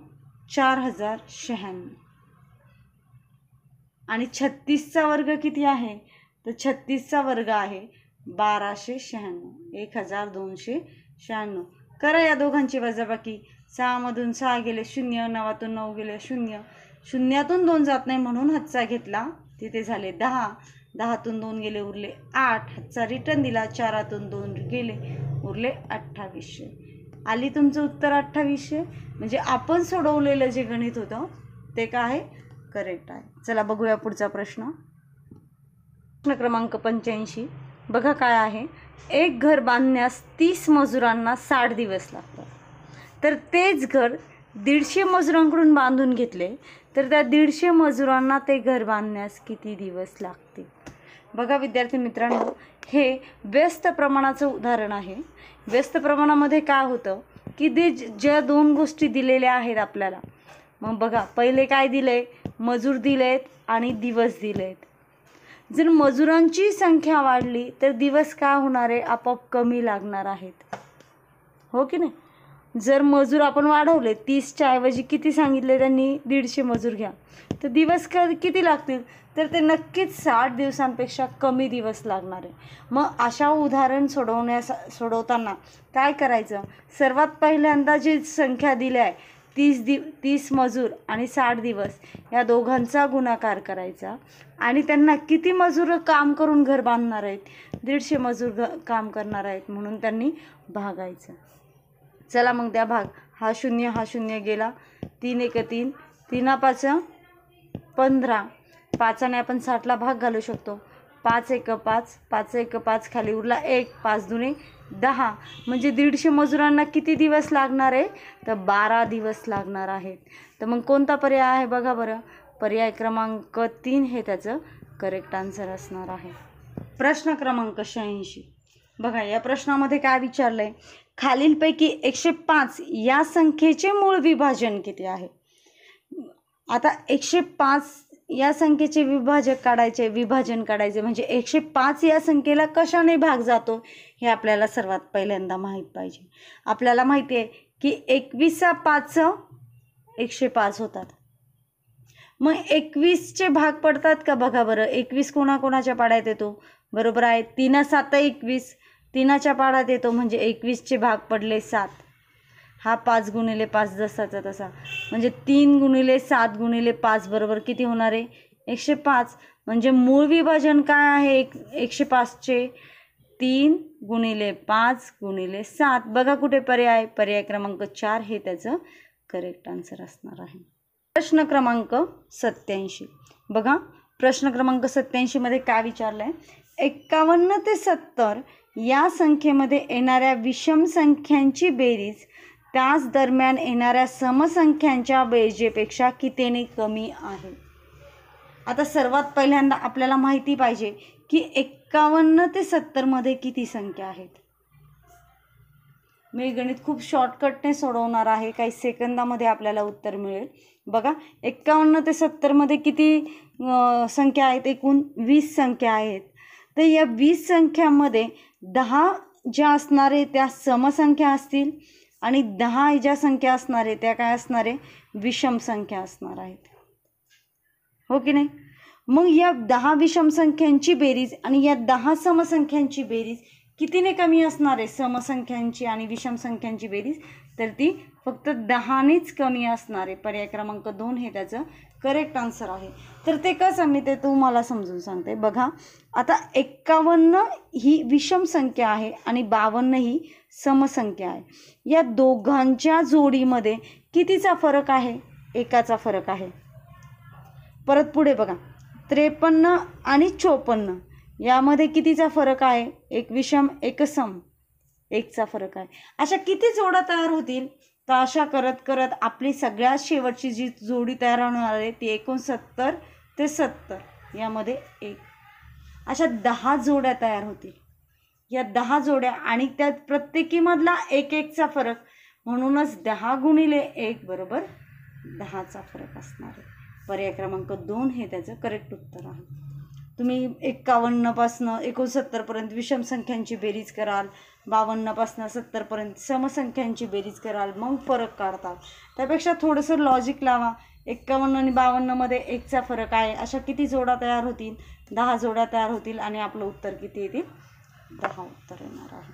4096. आणि 36चा वर्ग किती आहे, तर 36चा वर्ग आहे 1296, 1296. करा या दोघांची वजाबाकी. 6 मधून 6 गेले 0, 9तून 9 गेले 0, 0तून 2 जात नाही म्हणून हातचा घेतला, तिथे झाले 10, 10तून 2 गेले उरले 8, हातचा रिटर्न दिला, 4तून 2 गेले उरले 2800. आली तुमचं उत्तर 2800. म्हणजे आपण सोडवलेलं जे गणित होतं ते काय आहे, करेक्ट आहे. चला बघूया पुढचा प्रश्न. प्रश्न क्रमांक 85. बघा काय आहे, एक घर बांधण्यास 30 मजुरांना 60 दिवस लागतात, तर तेच घर 150 मजुरांकडून बांधून घेतले तर त्या 150 मजुरांना ते घर बांधण्यास किती दिवस लागतील? बघा विद्यार्थी मित्रांनो, हे व्यस्त प्रमाणाचं उदाहरण आहे. व्यस्त प्रमाणामध्ये काय होतं की ज्या 2 गोष्टी दिलेल्या आहेत आपल्याला, मग बघा पहिले काय दिले, मजूर दिलेत आणि दिवस दिलेत. जर मजुरांची संख्या वाढली तर दिवस काय होणार आहे, आपोआप कमी लागणार आहेत, हो की नाही. जर मजूर आपण वाढवले, 30च्या ऐवजी किती सांगितले त्यांनी, 150 मजूर घ्या, तर दिवस किती लागतील, तर ते नक्कीच 60 दिवसांपेक्षा कमी दिवस लागणार आहे. मग अशा उदाहरण सोडवताना काय करायचं, सर्वात पहिल्यांदा जी संख्या दिल्या आहे 30 मजूर आणि 60 दिवस या दोघांचा गुणाकार करायचा आणि त्यांना किती मजूर काम करून घर बांधणार आहेत, 150 मजूर काम करणार आहेत म्हणून त्यांनी भागायचं. चला मग द्या भाग. हा 0 गेला, 3 1 3, 3 5 15, 5ने आपण 60ला भाग घालू शकतो. 5 एक 5, 5 एक 5, खाली उरला 1, 5 दुणे 10, म्हणजे 150 मजुरांना किती दिवस लागणार आहे? तर 12 दिवस लागणार आहेत. तर मग कोणता पर्याय आहे बघा बरं? पर्याय क्रमांक 3 हे त्याचं करेक्ट आन्सर असणार आहे. प्रश्न क्रमांक 86 बघा, या प्रश्नामध्ये काय विचारलंय? खालीलपैकी 105 या संख्येचे मूळ विभाजन किती आहे? आता 105 या संख्येचे विभाजन काढायचे म्हणजे 105 या संख्येला कशाने भाग जातो हे आपल्याला सर्वात पहिल्यांदा माहीत पाहिजे. आपल्याला माहिती आहे की 21 5 105 होतात. मग 21चे भाग पडतात का बघा बरं? 21 कोणाकोणाच्या पाड्यात येतो? बरोबर आहे, 3 7 21, 3च्या पाड्यात येतो म्हणजे 21चे भाग पडले 7. हा 5 गुणिले 5 जसाचा तसा, म्हणजे 3 गुणिले 7 गुणिले 5 बरोबर किती होणार आहे? 105. म्हणजे मूळ विभाजन काय आहे 105चे? 3 गुणिले 5 गुणिले 7. बघा कुठे पर्याय क्रमांक 4 हे त्याचं करेक्ट आन्सर असणार आहे. प्रश्न क्रमांक 87 बघा, प्रश्न क्रमांक 87 मध्ये काय विचारलंय? 51 ते 70 या संख्येमध्ये येणाऱ्या विषम संख्यांची बेरीज त्याच दरम्यान येणाऱ्या समसंख्यांच्या बेरजेपेक्षा कितीने कमी आहे? आता सर्वात पहिल्यांदा आपल्याला माहिती पाहिजे की 51 ते 70 मध्ये किती संख्या आहेत. मी गणित खूप शॉर्टकटने सोडवणार आहे, काही सेकंदामध्ये आपल्याला उत्तर मिळेल. बघा, 51 ते 70 मध्ये किती संख्या आहेत? एकूण 20 संख्या आहेत. तर या 20 संख्यांमध्ये 10 ज्या असणार आहे त्या समसंख्या असतील आणि 10 ज्या संख्या असणार आहे त्या काय असणार आहे? विषम संख्या असणार आहेत, हो की नाही? मग या 10 विषम संख्यांची बेरीज आणि या 10 समसंख्यांची बेरीज कितीने कमी असणार आहे? समसंख्यांची आणि विषम संख्यांची बेरीज तर ती फक्त 10नेच कमी असणार आहे. पर्याय क्रमांक 2 हे त्याचं करेक्ट आन्सर आहे. तर ते कसं मी ते तुम्हाला समजून सांगते. बघा, आता 51 ही विषम संख्या आहे आणि 52 ही समसंख्या आहे. या दोघांच्या जोडीमध्ये कितीचा फरक आहे? एकाचा फरक आहे. परत पुढे बघा, 53 आणि 54 यामध्ये कितीचा फरक आहे? एक विषम एक सम, एकचा फरक आहे. अशा किती जोड्या तयार होतील? तर अशा करत करत आपली सगळ्यात शेवटची जी जोडी तयार होणार आहे ती 69 ते 70 यामध्ये 1, अशा 10 जोड्या तयार होतील. या 10 जोड्या आणि त्यात प्रत्येकीमधला 1-1चा फरक, म्हणूनच 10 गुणिले 1 बरोबर 10चा फरक असणार आहे. पर्याय क्रमांक 2 हे त्याचं करेक्ट उत्तर आहे. तुम्ही 51 पासून 69 पर्यंत विषम संख्यांची बेरीज कराल, 52 पासून 70 पर्यंत समसंख्यांची बेरीज कराल, मग फरक काढतात. त्यापेक्षा थोडंसं लॉजिक लावा. 51 आणि 52 मध्ये 1चा फरक आहे. अशा किती जोड्या तयार होतील? 10 जोड्या तयार होतील आणि आपलं उत्तर किती येतील? 10 उत्तर येणार आहे.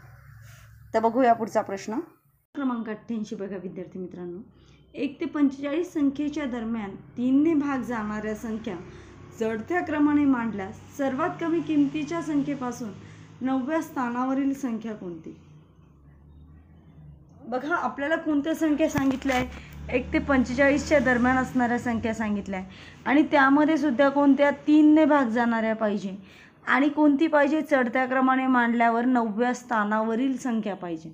तर बघूया पुढचा प्रश्न क्रमांक 88 बघा विद्यार्थी मित्रांनो, 1 ते 45 संख्येच्या दरम्यान 3ने भाग जाणाऱ्या संख्या चढत्या क्रमाने मांडल्यास सर्वात कमी किमतीच्या संख्येपासून 9व्या स्थानावरील संख्या कोणती? बघा, आपल्याला कोणत्या संख्या सांगितल्या आहे? 1 ते 45च्या दरम्यान असणाऱ्या संख्या सांगितल्या आहे आणि त्यामध्ये सुद्धा कोणत्या? 3ने भाग जाणाऱ्या पाहिजे. आणि कोणती पाहिजे? चढत्या क्रमाने मांडल्यावर 9व्या स्थानावरील संख्या पाहिजे.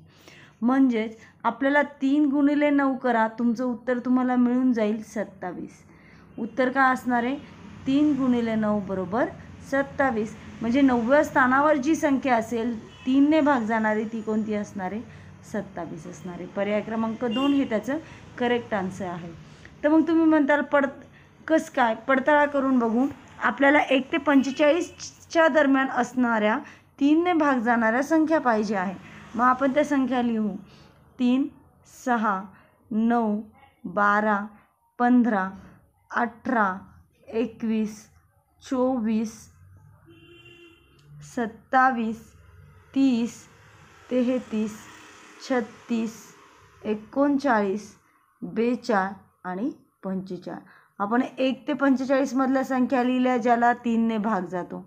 म्हणजेच आपल्याला 3 गुणिले 9 करा, तुमचं उत्तर तुम्हाला मिळून जाईल 27. उत्तर काय असणार आहे? 3 गुणिले 9 बरोबर 27. म्हणजे 9व्या स्थानावर जी संख्या असेल 3ने भाग जाणारी ती कोणती असणार आहे? 27 असणार आहे. पर्याय क्रमांक 2 हे त्याचं करेक्ट आन्सर आहे. तर मग तुम्ही म्हणताल कसं काय? पडताळा करून बघू. आपल्याला 1 ते 45च्या दरम्यान असणाऱ्या 3ने भाग जाणाऱ्या संख्या पाहिजे आहे. मग आपण त्या संख्या लिहू. 3, 6, 9, 12, 15, 18, 21, 24, 27, 30, 33, 36, 39, 42 आणि 45. आपण 1 ते 45 मधल्या संख्या लिहिल्या ज्याला 3ने भाग जातो.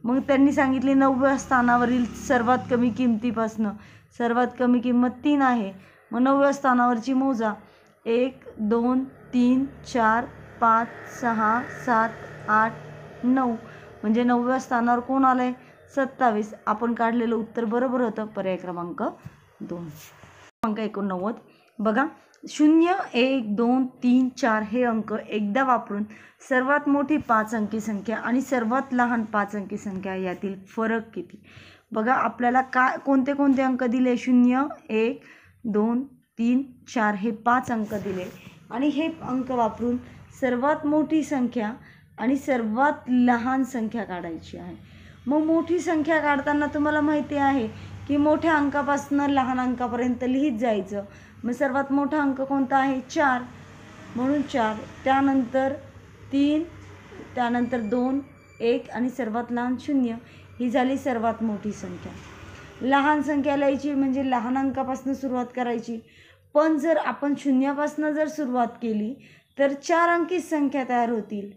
मग त्यांनी सांगितले 9व्या स्थानावरील सर्वात कमी किमतीपासनं. सर्वात कमी किंमत 3 आहे. मग 9व्या स्थानावरची मोजा. 1, 2, 3, 4, 5, 6, 7, 8, 9. म्हणजे 9व्या स्थानावर कोण आलं आहे? 27. आपण काढलेलं उत्तर बरोबर होतं. पर्याय क्रमांक 2. क्रमांक 89 बघा, 0, 1, 2, 3, 4 हे अंक एकदा वापरून सर्वात मोठी 5 अंकी संख्या आणि सर्वात लहान 5 अंकी संख्या यातील फरक किती? बघा, आपल्याला कोणते कोणते अंक दिले? 0, 1, 2, 3, 4 हे 5 अंक दिले आणि हे अंक वापरून सर्वात मोठी संख्या आणि सर्वात लहान संख्या काढायची आहे. मग मोठी संख्या काढताना तुम्हाला माहिती आहे की मोठ्या अंकापासून लहान अंकापर्यंत लिहित जायचं. मग सर्वात मोठा अंक कोणता आहे? 4, म्हणून 4, त्यानंतर 3, त्यानंतर 2, 1 आणि सर्वात लहान 0. ही झाली सर्वात मोठी संख्या. लहान संख्या लिहायची म्हणजे लहान अंकापासून सुरुवात करायची. पण जर आपण 0पासून जर सुरुवात केली तर 4 अंकी संख्या तयार होतील,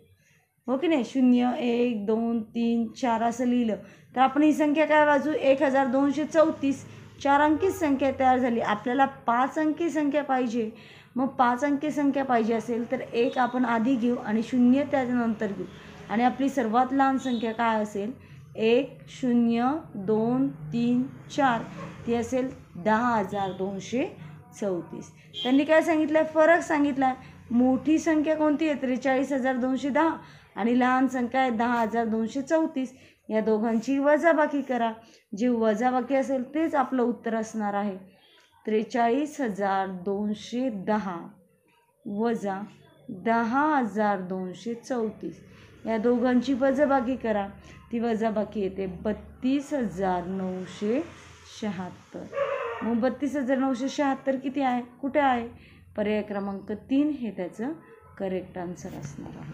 हो की नाही? 0, 1, 2, 3, 4 असं लिहिलं तर आपण ही संख्या काय वाचू? 1234. 4 अंकी संख्या तयार झाली. आपल्याला 5 अंकी संख्या पाहिजे. मग 5 अंकी संख्या पाहिजे असेल तर 1 आपण आधी घेऊ आणि 0 त्याच्यानंतर घेऊ आणि आपली सर्वात लहान संख्या काय असेल? 1, 0, 2, 3, 4 ती असेल 10,234. त्यांनी काय सांगितलं आहे? फरक सांगितला आहे. मोठी संख्या कोणती आहे? 43,210 आणि लहान संख्या आहे 10,234. या दोघांची वजाबाकी करा. जे वजाबाकी असेल तेच आपलं उत्तर असणार आहे. 43,210 वजा 10,234. या दोघांची वजाबाकी करा. ती वजाबाकी येते 32,976. मग 32,976 किती आहे? कुठे आहे? पर्याय क्रमांक 3 हे त्याचं करेक्ट आन्सर असणार आहे.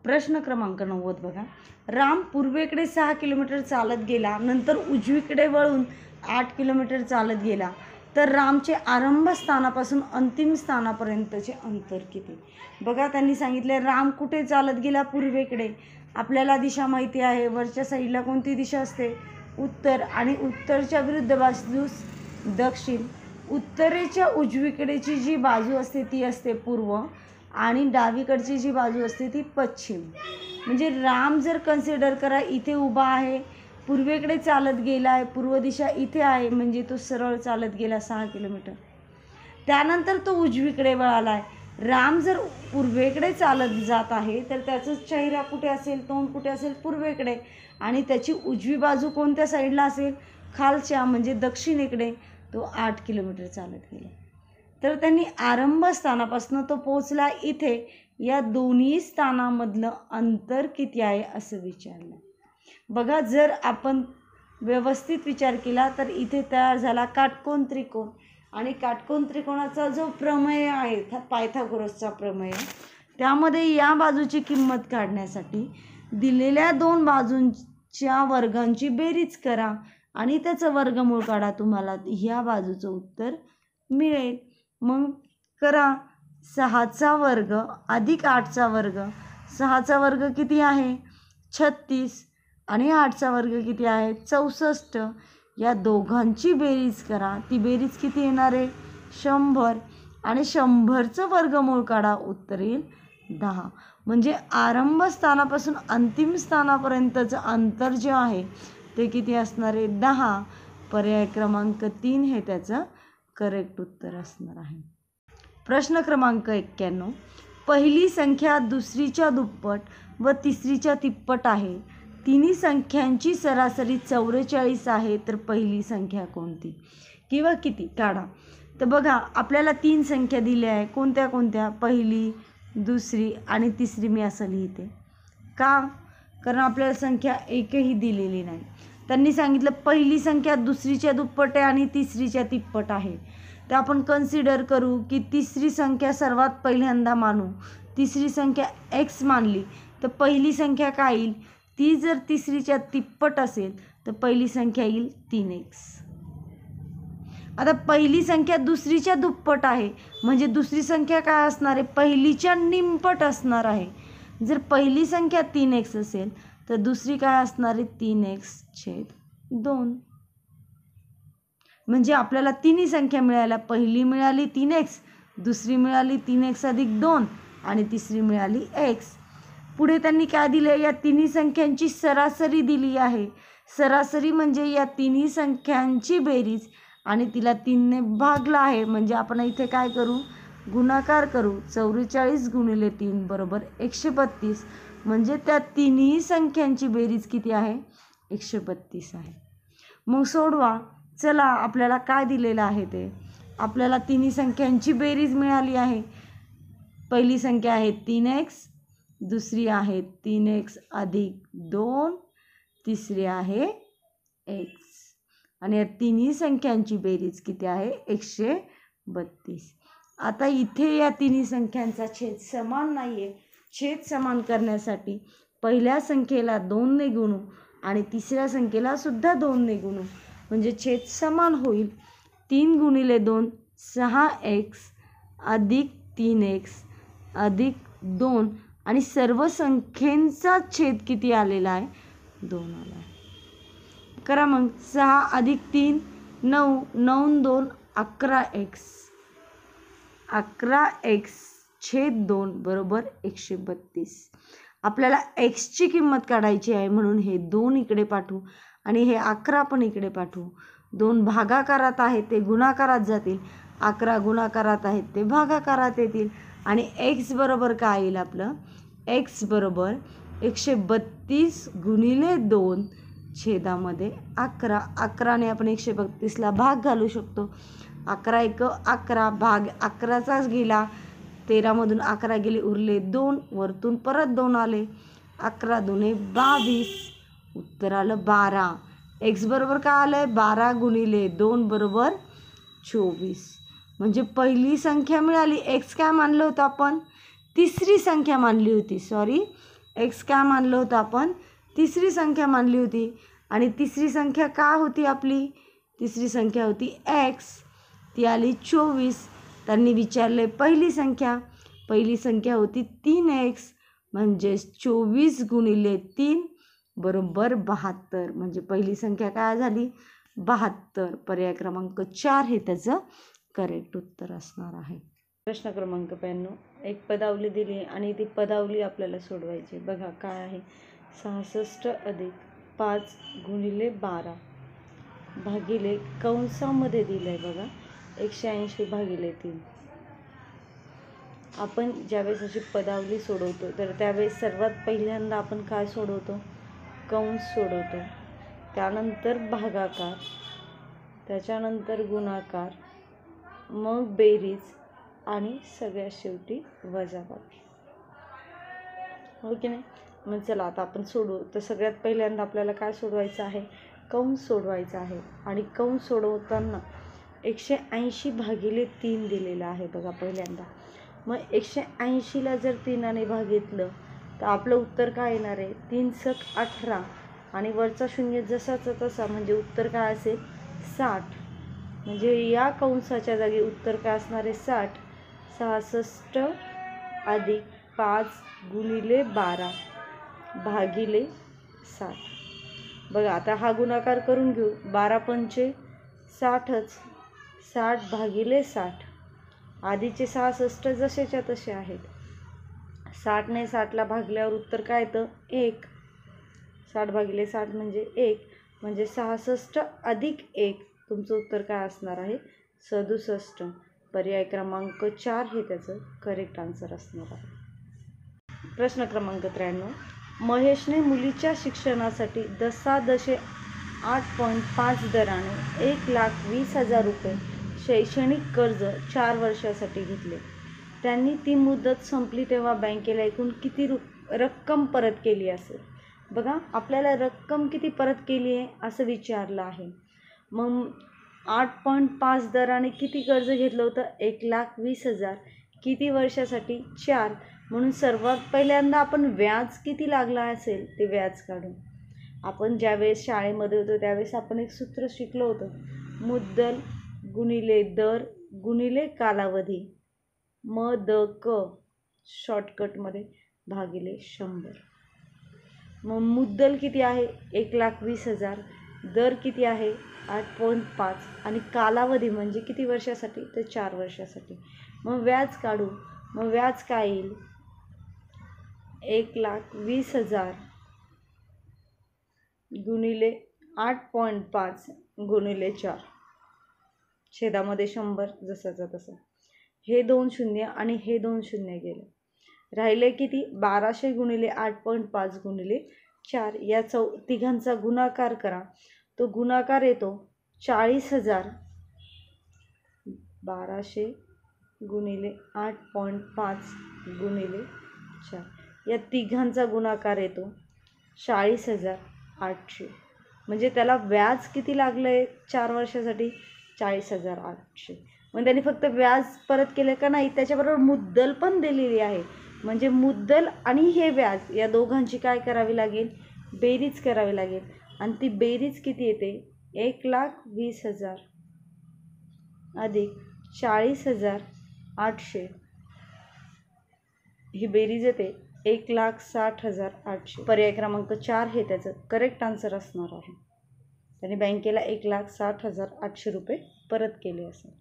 प्रश्न क्रमांक 90 बघा, राम पूर्वेकडे 6 किलोमीटर चालत गेला, नंतर उजवीकडे वळून 8 किलोमीटर चालत गेला, तर रामचे आरंभ स्थानापासून अंतिम स्थानापर्यंतचे अंतर किती? बघा, त्यांनी सांगितले राम कुठे चालत गेला? पूर्वेकडे. आपल्याला दिशा माहिती आहे. वरच्या साईडला कोणती दिशा असते? उत्तर. आणि उत्तरच्या विरुद्ध बाजूस दक्षिण. उत्तरेच्या उजवीकडेची जी बाजू असते ती असते पूर्व आणि डावीकडची जी बाजू असते ती पश्चिम. म्हणजे राम जर कन्सिडर करा इथे उभा आहे, पूर्वेकडे चालत गेला आहे, पूर्व दिशा इथे आहे, म्हणजे तो सरळ चालत गेला 6 किलोमीटर. त्यानंतर तो उजवीकडे वळाला आहे. राम जर पूर्वेकडे चालत जात आहे तर त्याचा चेहरा कुठे असेल? तोंड कुठे असेल? पूर्वेकडे. आणि त्याची उजवी बाजू कोणत्या साईडला असेल? खालच्या, म्हणजे दक्षिणेकडे. तो 8 किलोमीटर चालत गेला. तर त्यांनी आरंभ स्थानापासून तो पोचला इथे, या दोन्ही स्थानामधलं अंतर किती आहे असं विचारलं. बघा, जर आपण व्यवस्थित विचार केला तर इथे तयार झाला काटकोन त्रिकोण. आणि काटकोन त्रिकोणाचा जो प्रमेय आहे पायथागोरसचा प्रमेय, त्यामध्ये या बाजूची किंमत काढण्यासाठी दिलेल्या 2 बाजूंच्या वर्गांची बेरीज करा आणि त्याचं वर्गमूळ काढा. तुम्हाला ह्या बाजूचं उत्तर मिळेल. मग करा. 6चा वर्ग अधिक 8चा वर्ग. 6चा वर्ग किती आहे? 36 आणि 8चा वर्ग किती आहे? 64. या दोघांची बेरीज करा. ती बेरीज किती येणार आहे? 100 आणि 100चं वर्गमूळ काढा. उत्तर येईल 10. म्हणजे आरंभ स्थानापासून अंतिम स्थानापर्यंतचं अंतर जे आहे ते किती असणार आहे? 10. पर्याय क्रमांक 3 हे त्याचं करेक्ट उत्तर असणार आहे. प्रश्न क्रमांक 91, पहिली संख्या दुसरीच्या दुप्पट व तिसरीच्या तिप्पट आहे. तिन्ही संख्यांची सरासरी 44 आहे, तर पहिली संख्या कोणती किंवा किती? काढा. तर बघा, आपल्याला 3 संख्या दिल्या आहे. कोणत्या कोणत्या? पहिली, दुसरी आणि तिसरी. मी असं लिहिते का? कारण आपल्याला संख्या एकही दिलेली नाही. त्यांनी सांगितलं पहिली संख्या दुसरीच्या दुप्पट आहे आणि तिसरीच्या तिप्पट आहे. तर आपण कन्सिडर करू की तिसरी संख्या सर्वात पहिल्यांदा मानू. तिसरी संख्या x मानली तर पहिली संख्या काय येईल? ती जर तिसरीच्या तिप्पट असेल तर पहिली संख्या येईल 3x. आता पहिली संख्या दुसरीच्या दुप्पट आहे म्हणजे दुसरी संख्या काय असणार आहे? पहिलीच्या निमपट असणार आहे. जर पहिली संख्या 3x असेल तर दुसरी काय असणार आहे? 3x/2. म्हणजे आपल्याला तिन्ही संख्या मिळाल्या. पहिली मिळाली 3x, दुसरी मिळाली 3x + 2 आणि तिसरी मिळाली x. पुढे त्यांनी काय दिले, या तिन्ही संख्यांची सरासरी दिली आहे. सरासरी म्हणजे या तिन्ही संख्यांची बेरीज आणि तिला 3ने भागला आहे. म्हणजे आपण इथे काय करू, गुणाकार करू. 44 गुणिले 3 बरोबर 132. म्हणजे त्या तिन्ही संख्यांची बेरीज किती आहे, 132 आहे. मग सोडवा. चला, आपल्याला काय दिलेलं आहे ते, आपल्याला तिन्ही संख्यांची बेरीज मिळाली आहे. पहिली संख्या आहे 3x, दुसरी आहे 3x अधिक 2, तिसरी आहे x. आणि या तिन्ही संख्यांची बेरीज किती आहे, 132. आता इथे या तिन्ही संख्यांचा छेद समान नाही आहे. छेद समान करण्यासाठी पहिल्या संख्येला 2ने गुणू आणि तिसऱ्या संख्येला सुद्धा 2ने गुणू, म्हणजे छेद समान होईल. 3 गुणिले 2 6x अधिक 3x अधिक 2 आणि सर्व संख्येचा छेद किती आलेला आहे, 2 आला आहे. करा मग. 6 अधिक 3 9, 9 2 11x. 11x छेद 2 बरोबर 132. आपल्याला xची किंमत काढायची आहे, म्हणून हे 2 इकडे पाठवू आणि हे 11 पण इकडे पाठवू. 2 भागाकारात आहेत ते गुणाकारात जातील, 11 गुणाकारात आहेत ते भागाकारात येतील. आणि x बरोबर काय येईल आपलं, x बरोबर 132 गुणिले 2 छेदामध्ये 11. 11ने आपण 132ला भाग घालू शकतो. 11 1 11, भाग 11चाच गेला. 13मधून 11 गेले, उरले 2, वरतून परत 2 आले. 11 2 22, उत्तर आलं 12. x बरोबर काय आलं, 12 गुणिले 2 बरोबर 24. म्हणजे पहिली संख्या मिळाली. x काय मानलं होतं आपण, तिसरी संख्या मानली होती. x काय मानलं होतं आपण, तिसरी संख्या मानली होती. आणि तिसरी संख्या काय होती आपली, तिसरी संख्या होती x, ती आली 24. त्यांनी विचारले पहिली संख्या होती 3x, म्हणजे 24 गुणिले 3 बरोबर 72. म्हणजे पहिली संख्या काय झाली, 72. पर्याय क्रमांक 4 हे त्याचं करेक्ट उत्तर असणार आहे. प्रश्न क्रमांक 95. एक पदावली दिली आणि ती पदावली आपल्याला सोडवायची. बघा काय आहे, 66 अधिक 5 गुणिले 12 भागिले कंसामध्ये दिलं आहे बघा 180 भागिले 3. आपण ज्यावेळेस अशी पदावली सोडवतो तर त्यावेळेस सर्वात पहिल्यांदा आपण काय सोडवतो, कंस सोडवतो, त्यानंतर भागाकार, त्याच्यानंतर गुणाकार, मग बेरीज आणि सगळ्यात शेवटी वजाबाकी. हो की नाही. मग चला आता आपण सोडवू. तर सगळ्यात पहिल्यांदा आपल्याला काय सोडवायचं आहे, कंस सोडवायचा आहे. आणि कंस सोडवताना 180 भागिले 3 दिलेला आहे बघा पहिल्यांदा. मग 180ला जर 3ने भागितलं तर आपलं उत्तर काय येणार आहे, 3 सक 18 आणि वरचा शून्य जसाचा तसा, म्हणजे उत्तर काय असेल 60. म्हणजे या कंसाच्या जागी उत्तर काय असणार आहे 60. 66 अधिक 5 गुणिले 12 भागिले 60. बघा आता हा गुणाकार करून घेऊ. 12 पंचे 60च, 60 भागिले 60. आधीचे 66 जसेच्या तसे आहेत. 60ने 60ला भागल्यावर उत्तर काय येतं 1. 60 भागिले 60 म्हणजे 1, म्हणजे 66 अधिक 1. तुमचं उत्तर काय असणार आहे 67. पर्याय क्रमांक 4 हे त्याचं करेक्ट आन्सर असणार आहे. प्रश्न क्रमांक 93. महेशने मुलीच्या शिक्षणासाठी 8.5 दराने 1,20,000 रुपये शैक्षणिक कर्ज 4 वर्षासाठी घेतले. त्यांनी ती मुदत संपली तेव्हा बँकेला एकूण किती रक्कम परत केली असेल. बघा आपल्याला रक्कम किती परत केली आहे असं विचारलं आहे. मग 8.5 दराने किती कर्ज घेतलं होतं, 1,20,000. किती वर्षासाठी, 4. म्हणून सर्वात पहिल्यांदा आपण व्याज किती लागला असेल ते व्याज काढू. आपण ज्यावेळेस शाळेमध्ये होतो त्यावेळेस आपण एक सूत्र शिकलो होतं, मुद्दल गुणिले दर गुणिले कालावधी म-द-क शॉर्टकटमध्ये भागिले 100. मग मुद्दल किती आहे 1,20,000, दर किती आहे 8.5 आणि कालावधी म्हणजे किती वर्षासाठी तर 4 वर्षासाठी. मग व्याज काढू. मग व्याज काय येईल 1,20,000 गुणिले 8.5 गुणिले 4 छेदामध्ये 100 जसाचा तसा. हे 2 शून्य आणि हे 2 शून्य गेले. राहिले किती? 1200 गुणिले 8.5 गुणिले 4. या तिघांचा गुणाकार करा. तो गुणाकार येतो 40,000. 1200 गुणिले 8.5 गुणिले 4. या तिघांचा गुणाकार येतो 40,800. म्हणजे त्याला व्याज किती लागलं आहे 4 वर्षासाठी? 40,800. मग त्यांनी फक्त व्याज परत केलं का? नाही, त्याच्याबरोबर मुद्दल पण दिलेली आहे. म्हणजे मुद्दल आणि हे व्याज या दोघांची काय करावी लागेल? बेरीज करावी लागेल. आणि ती बेरीज किती येते? 1,20,000 अधिक 40,800. ही बेरीज येते 1,60,800. पर्याय क्रमांक 4 हे त्याचं करेक्ट आन्सर असणार आहे. त्यांनी बँकेला 1,60,800 रुपये परत केले असेल.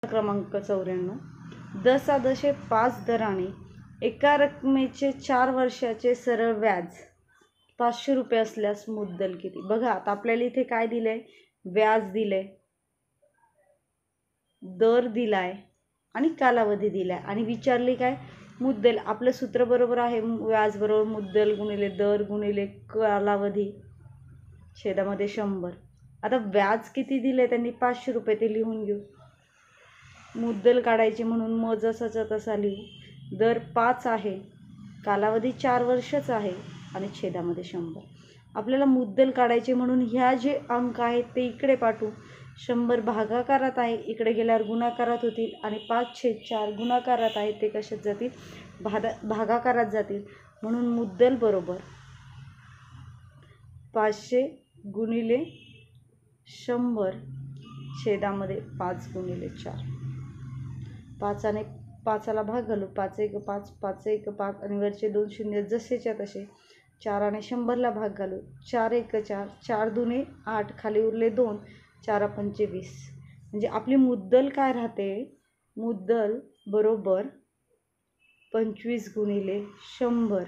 क्रमांक 94. दशादशे 5 दराने एका रकमेचे 4 वर्षाचे सरळ व्याज 500 रुपये असल्यास मुद्दल किती? बघा, आता आपल्याला इथे काय दिलं आहे? व्याज दिलं आहे, दर दिला आहे आणि कालावधी दिला आहे. आणि विचारले काय? मुद्दल. आपलं सूत्र बरोबर आहे, व्याज बरोबर मुद्दल गुणिले दर गुणिले कालावधी छेदामध्ये 100. आता व्याज किती दिले त्यांनी? 500 रुपये. ते लिहून घेऊ. मुद्दल काढायची म्हणून मग जसाचा तसा लिहू. दर 5 आहे, कालावधी 4 वर्षाचा आहे आणि छेदामध्ये 100. आपल्याला मुद्दल काढायचे म्हणून ह्या जे अंक आहेत ते इकडे पाठवू. 100 भागाकारात आहे, इकडे गेल्यावर गुणाकारात होतील. आणि 5/4 गुणाकारात आहे, ते कशात जातील? भागाकारात जातील. म्हणून मुद्दल बरोबर 500 गुणिले 100 छेदामध्ये 5 गुणिले 4. 5 आणि 5ला भाग घालू. 5 1 5, 5 1 5 आणि वरचे 2 शून्य जसेच्या तसे. 4 आणि 100ला भाग घालू. 4 1 4, 4 दुने 8, खाली उरले 2, 4 पंचे 20. म्हणजे आपली मुद्दल काय राहते? मुद्दल बरोबर 25 गुणिले 100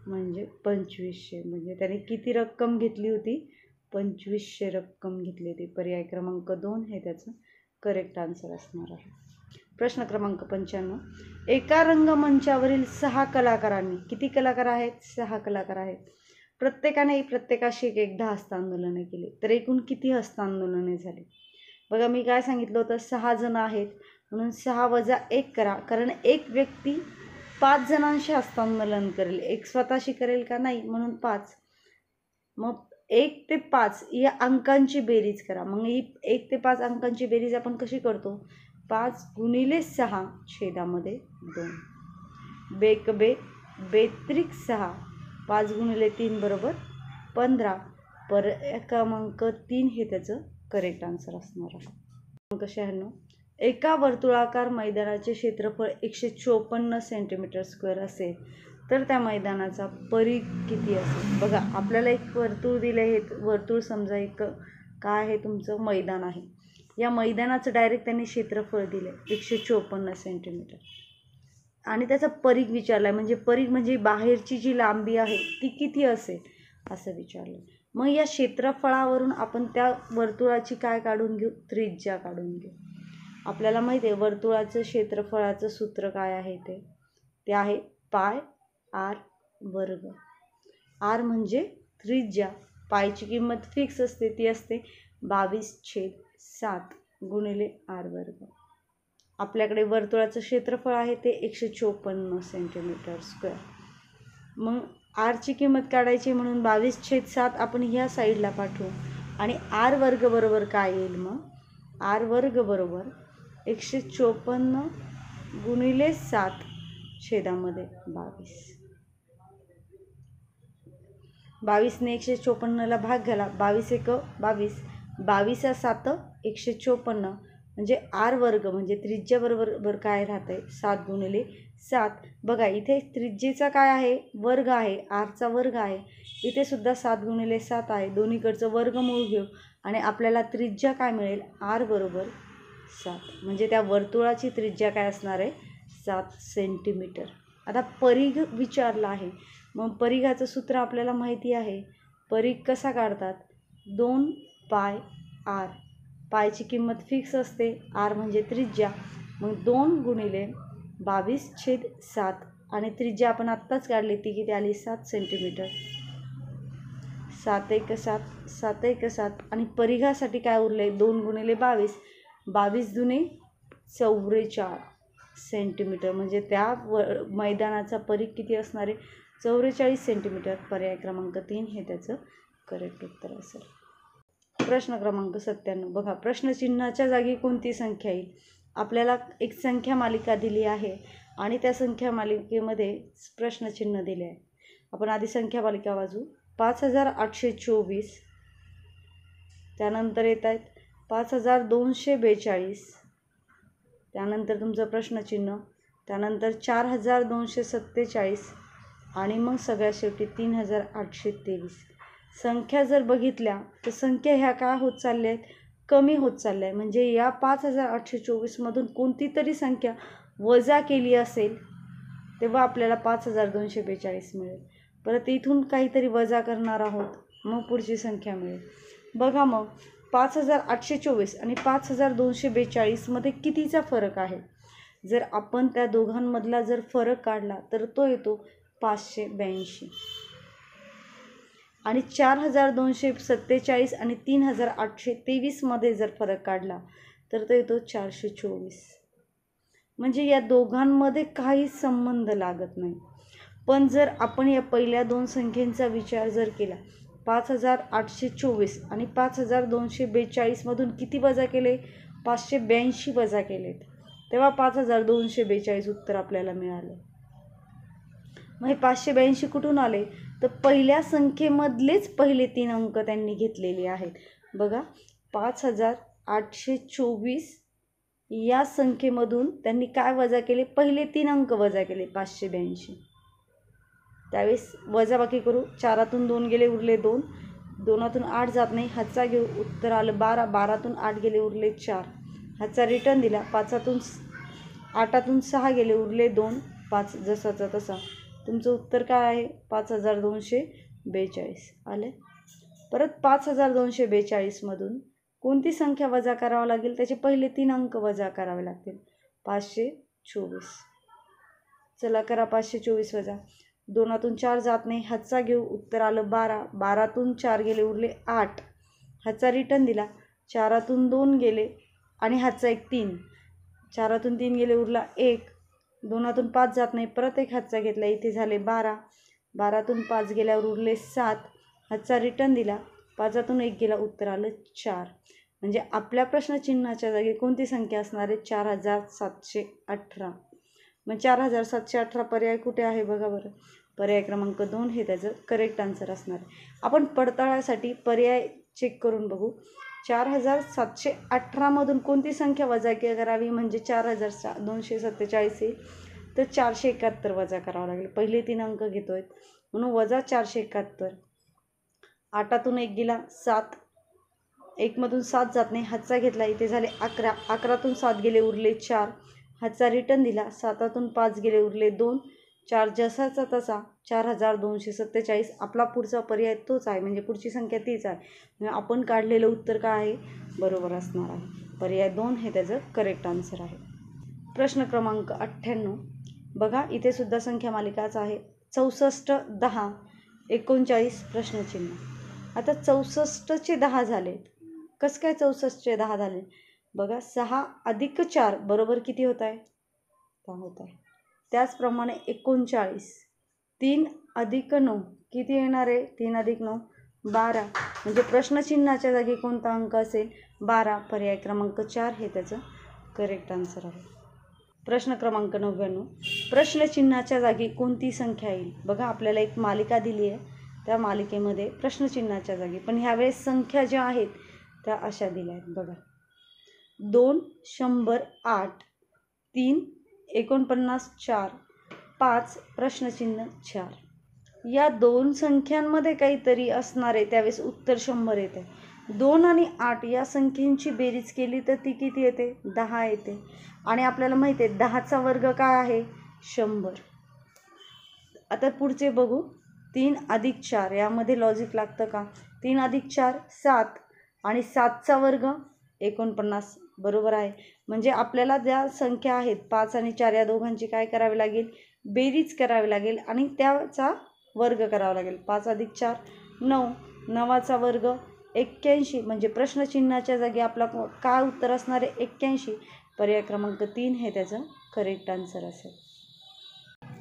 म्हणजे 2500. म्हणजे त्याने किती रक्कम घेतली होती? 2500 रक्कम घेतली होती. पर्याय क्रमांक 2 हे त्याचं करेक्ट आन्सर असणार आहे. प्रश्न क्रमांक 95. एका रंगमंचावरील 6 कलाकारांनी, किती कलाकार आहेत? 6 कलाकार आहेत. प्रत्येकाने प्रत्येकाशी एकदा हस्तांदोलने केली, तर एकूण किती हस्तांदोलने झाली? बघा, मी काय सांगितलं होतं? 6 जण आहेत म्हणून 6 वजा 1 करा. कारण एक व्यक्ती 5 जणांशी हस्तांदोलन करेल, एक स्वतःशी करेल का? नाही, म्हणून 5. मग 1 ते 5 या अंकांची बेरीज करा. मग ही 1 ते 5 अंकांची बेरीज आपण कशी करतो? 5 गुणिले 6 छेदामध्ये 2. बेकबे बेत्रिक 6. 5 गुणिले 3 बरोबर 15. पर्याय क्रमांक 3 हे त्याचं करेक्ट आन्सर असणार आहे. क्रमांक 96. एका वर्तुळाकार मैदानाचे क्षेत्रफळ 154 सेंटीमीटर स्क्वेअर असेल तर त्या मैदानाचा परिघ किती असेल? बघा, आपल्याला एक वर्तुळ दिलं आहे. वर्तुळ समजा एक काय आहे? तुमचं मैदान आहे. या मैदानाचं डायरेक्ट त्यांनी क्षेत्रफळ दिलं आहे 154 सेंटीमीटर. आणि त्याचा परिघ विचारला आहे. म्हणजे परिघ म्हणजे बाहेरची जी लांबी आहे ती किती असेल असं विचारलं. मग या क्षेत्रफळावरून आपण त्या वर्तुळाची काय काढून घेऊ? त्रिज्या काढून घेऊ. आपल्याला माहिती आहे वर्तुळाचं क्षेत्रफळाचं सूत्र काय आहे? ते आहे पाय आर वर्ग. आर म्हणजे त्रिज्या. पायची किंमत फिक्स असते, ती असते 22/7 गुणिले आर वर्ग. आपल्याकडे वर्तुळाचं क्षेत्रफळ आहे ते 154 सेंटीमीटर स्क्वेअर. मग आरची किंमत काढायची म्हणून 22/7 आपण ह्या साईडला पाठवू. आणि आर वर्ग बरोबर काय येईल? मग आर वर्ग बरोबर 154 गुणिले 7 छेदामध्ये 22. 22ने 154ला भाग घाला. 22 1 22, 22 7 154. म्हणजे आर वर्ग म्हणजे त्रिज्या बरोबर काय राहतं आहे? 7 गुणिले 7. बघा, इथे त्रिज्येचा काय आहे? वर्ग आहे, आरचा वर्ग आहे. इथे सुद्धा 7 गुणिले 7 आहे. दोन्हीकडचं वर्गमूळ घेऊ आणि आपल्याला त्रिज्या काय मिळेल? आर बरोबर 7. म्हणजे त्या वर्तुळाची त्रिज्या काय असणार आहे? 7 सेंटीमीटर. आता परीघ विचारला आहे, मग परीघाचं सूत्र आपल्याला माहिती आहे. परीघ कसा काढतात? 2 पाय आर. पायची किंमत फिक्स असते, आर म्हणजे त्रिज्या. मग 2 गुणिले 22/7 आणि त्रिज्या आपण आत्ताच काढली ती किती आली? 7 सेंटीमीटर. 7 × 7 7 × 7 आणि परीघासाठी काय उरले? 2 गुणिले 22 22 दुने 44 सेंटीमीटर. म्हणजे त्या मैदानाचा परीघ किती असणार आहे? 44 सेंटीमीटर. पर्याय क्रमांक 3 हे त्याचं करेक्ट उत्तर असेल. प्रश्न क्रमांक 97 बघा, प्रश्नचिन्हाच्या जागी कोणती संख्या येईल? आपल्याला एक संख्या मालिका दिली आहे आणि त्या संख्या मालिकेमध्ये प्रश्नचिन्ह दिले आहे. आपण आधी संख्या मालिका वाचू. 5824, त्यानंतर येत आहेत 5242, त्यानंतर तुमचं प्रश्नचिन्ह, त्यानंतर 4247 आणि मग सगळ्यात शेवटी 3823. संख्या जर बघितल्या तर संख्या ह्या काय होत चालल्या आहेत? कमी होत चालल्या आहे. म्हणजे या 5824मधून कोणती तरी संख्या वजा केली असेल तेव्हा आपल्याला 5242 मिळेल. परत इथून काहीतरी वजा करणार आहोत, मग पुढची संख्या मिळेल. बघा मग 5824 आणि 5242मध्ये कितीचा फरक आहे? जर आपण त्या दोघांमधला जर फरक काढला तर तो येतो 582. आणि 4247 आणि 3823मध्ये जर फरक काढला तर तो येतो 424. म्हणजे या दोघांमध्ये काही संबंध लागत नाही. पण जर आपण या पहिल्या दोन संख्येचा विचार जर केला, 5824 आणि 5242मधून किती वजा केले? 582 वजा केलेत, तेव्हा 5242 उत्तर आपल्याला मिळालं. मग हे 582 कुठून आले? तर पहिल्या संख्येमधलेच पहिले 3 अंक त्यांनी घेतलेले आहेत. बघा, 5824 या संख्येमधून त्यांनी काय वजा केले? पहिले 3 अंक वजा केले, 582. त्यावेळेस वजाबाकी करू. 4तून 2 गेले, उरले 2. 2तून 8 जात नाही, हातचा घेऊ, उत्तर आलं 12. 12तून 8 गेले, उरले 4. हातचा रिटर्न दिला. 8तून 6 गेले, उरले 2. 5 जसाचा तसा. तुमचं उत्तर काय आहे? 5242 आले. परत 5242मधून कोणती संख्या वजा करावं लागेल? त्याचे पहिले 3 अंक वजा करावे लागतील. 524. चला करा 524 वजा. 2तून 4 जात नाही, हातचा घेऊ, उत्तर आलं 12. 12तून 4 गेले, उरले 8. हातचा रिटर्न दिला. 4तून 2 गेले आणि हातचा एक 3. 4तून 3 गेले, उरला 1. 2तून 5 जात नाही, परत एक हातचा घेतला, इथे झाले 12. 12तून 5 गेल्यावर उरले 7. हातचा रिटर्न दिला. 5तून 1 गेला, उत्तर आलं 4. म्हणजे आपल्या प्रश्नचिन्हाच्या जागी कोणती संख्या असणार आहे? 4718. मग 4718 पर्याय कुठे आहे बघा बरं. पर्याय क्रमांक 2 हे त्याचं करेक्ट आन्सर असणार आहे. आपण पडताळासाठी पर्याय चेक करून बघू. 4718मधून कोणती संख्या वजा करावी म्हणजे 4247 येईल, तर 471 वजा करावं लागेल. पहिले 3 अंक घेतो आहेत म्हणून वजा 471. 8तून 1 गेला, 7. 1मधून 7 जात नाही, हातचा घेतला, इथे झाले 11. 11तून 7 गेले, उरले 4. हातचा रिटर्न दिला. 7तून 5 गेले, उरले 2. 4 जसाचा तसा 4247. आपला पुढचा पर्याय तोच आहे, म्हणजे पुढची संख्या तीच आहे. म्हणजे आपण काढलेलं उत्तर काय आहे? बरोबर असणार आहे. पर्याय 2 हे त्याचं करेक्ट आन्सर आहे. प्रश्न क्रमांक 98 बघा, इथे सुद्धा संख्या मालिकाच आहे. 64, 10, 39 प्रश्नचिन्ह. आता 64चे 10 झालेत. कसं काय 64चे 10 झाले? बघा, 6 अधिक 4 बरोबर किती होत आहे? 10 होत आहे. त्याचप्रमाणे 39, 3 अधिक 9 किती येणार आहे? 3 अधिक 9 12. म्हणजे प्रश्नचिन्हाच्या जागी कोणता अंक असेल? 12. पर्याय क्रमांक 4 हे त्याचं करेक्ट आन्सर आहे. प्रश्न क्रमांक 99 प्रश्नचिन्हाच्या जागी कोणती संख्या येईल? बघा, आपल्याला एक मालिका दिली आहे, त्या मालिकेमध्ये प्रश्नचिन्हाच्या जागी, पण ह्यावेळेस संख्या ज्या आहेत त्या अशा दिल्या आहेत. बघा, 2 100 8, 3 49 4, 5 प्रश्नचिन्ह 4. या दोन संख्यांमध्ये काहीतरी असणार आहे, त्यावेळेस उत्तर 100 येते. 2 आणि 8 या संख्येची बेरीज केली तर ती किती येते? 10 येते. आणि आपल्याला माहिती आहे 10चा वर्ग काय आहे? 100. आता पुढचे बघू. 3 अधिक 4 यामध्ये लॉजिक लागतं का? 3 अधिक 4 7 आणि 7चा वर्ग 49 बरोबर आहे. म्हणजे आपल्याला ज्या संख्या आहेत 5 आणि 4 या दोघांची काय करावी लागेल? बेरीज करावी लागेल आणि त्याचा वर्ग करावा लागेल. 5 अधिक 4 9, 9चा वर्ग 81. म्हणजे प्रश्नचिन्हाच्या जागी आपला काय उत्तर असणार आहे? 81. पर्याय क्रमांक 3 हे त्याचं करेक्ट आन्सर असेल.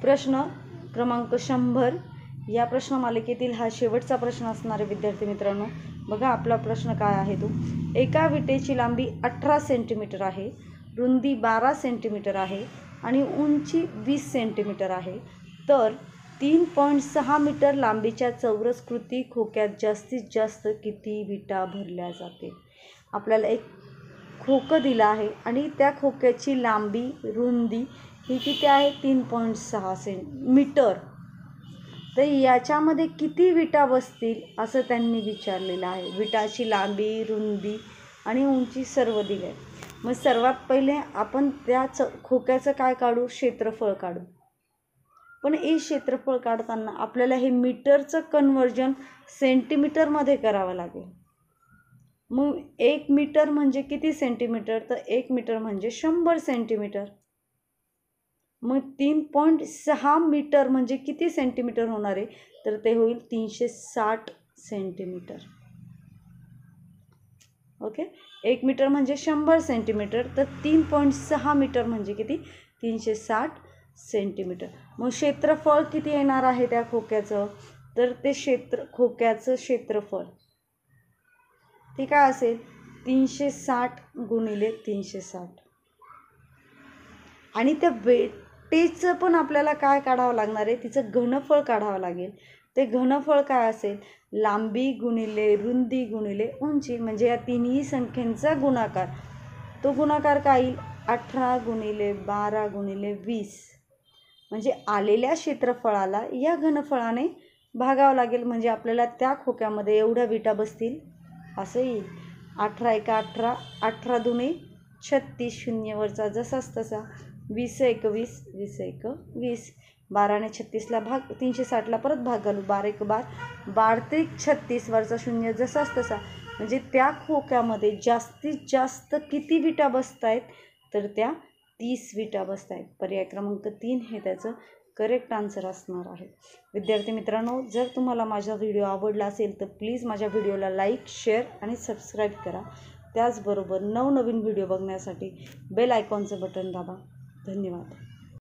प्रश्न क्रमांक 100 या प्रश्नमालिकेतील हा शेवटचा प्रश्न असणार आहे विद्यार्थी मित्रांनो. बघा आपला प्रश्न काय आहे तो. एका विटेची लांबी 18 सेंटीमीटर आहे, रुंदी 12 सेंटीमीटर आहे आणि उंची 20 सेंटीमीटर आहे. तर 3.6 मीटर लांबीच्या चौरसकृती खोक्यात जास्तीत जास्त किती विटा भरल्या जातील? आपल्याला एक खोकं दिलं आहे आणि त्या खोक्याची लांबी रुंदी ही किती आहे? 3.6 मीटर. तर याच्यामध्ये किती विटा बसतील असं त्यांनी विचारलेलं आहे. विटाची लांबी, रुंदी आणि उंची सर्व दिले आहे. मग सर्वात पहिले आपण त्या खोक्याचं काय काढू? क्षेत्रफळ काढू. पण हे क्षेत्रफळ काढताना आपल्याला हे मीटरचं कन्व्हर्जन सेंटीमीटरमध्ये करावं लागेल. मग 1 मीटर म्हणजे किती सेंटीमीटर? तर 1 मीटर म्हणजे 100 सेंटीमीटर. मग 3.6 मीटर म्हणजे किती सेंटीमीटर होणार आहे? तर ते होईल 360 सेंटीमीटर. ओके. 1 मीटर म्हणजे 100 सेंटीमीटर, तर 3.6 मीटर म्हणजे किती? 360 सेंटीमीटर. मग क्षेत्रफळ किती येणार आहे त्या खोक्याचं? तर ते खोक्याचं क्षेत्रफळ ते काय असेल? 360 गुणिले 360. आणि त्या वेटेचं पण आपल्याला काय काढावं लागणार आहे? तिचं घनफळ काढावं लागेल. ते घनफळ काय असेल? लांबी गुणिले रुंदी गुणिले उंची. म्हणजे या तिन्ही संख्यांचा गुणाकार. तो गुणाकार काय येईल? 18 गुणिले 12 गुणिले 20. म्हणजे आलेल्या क्षेत्रफळाला या घनफळाने भागावं लागेल. म्हणजे आपल्याला त्या खोक्यामध्ये एवढ्या विटा बसतील असं येईल. 18 एका 18, 18 दुणे 36, शून्यवरचा जसाच तसा, 20 एक 20, 20 एक 20. 12 ने 36ला भाग, 360ला परत भाग घालू. 12 एक 12, 12 त्रिक 36, वरचा शून्य जसाच तसा. म्हणजे त्या खोक्यामध्ये जास्तीत जास्त किती विटा बसत आहेत? तर त्या 30 विटा बसत आहेत. पर्याय क्रमांक 3 हे त्याचं करेक्ट आन्सर असणार आहे. विद्यार्थी मित्रांनो, जर तुम्हाला माझा व्हिडिओ आवडला असेल तर प्लीज माझ्या व्हिडिओला लाईक, शेअर आणि सबस्क्राईब करा. त्याचबरोबर नवनवीन व्हिडिओ बघण्यासाठी बेल आयकॉनचं बटन दाबा. धन्यवाद.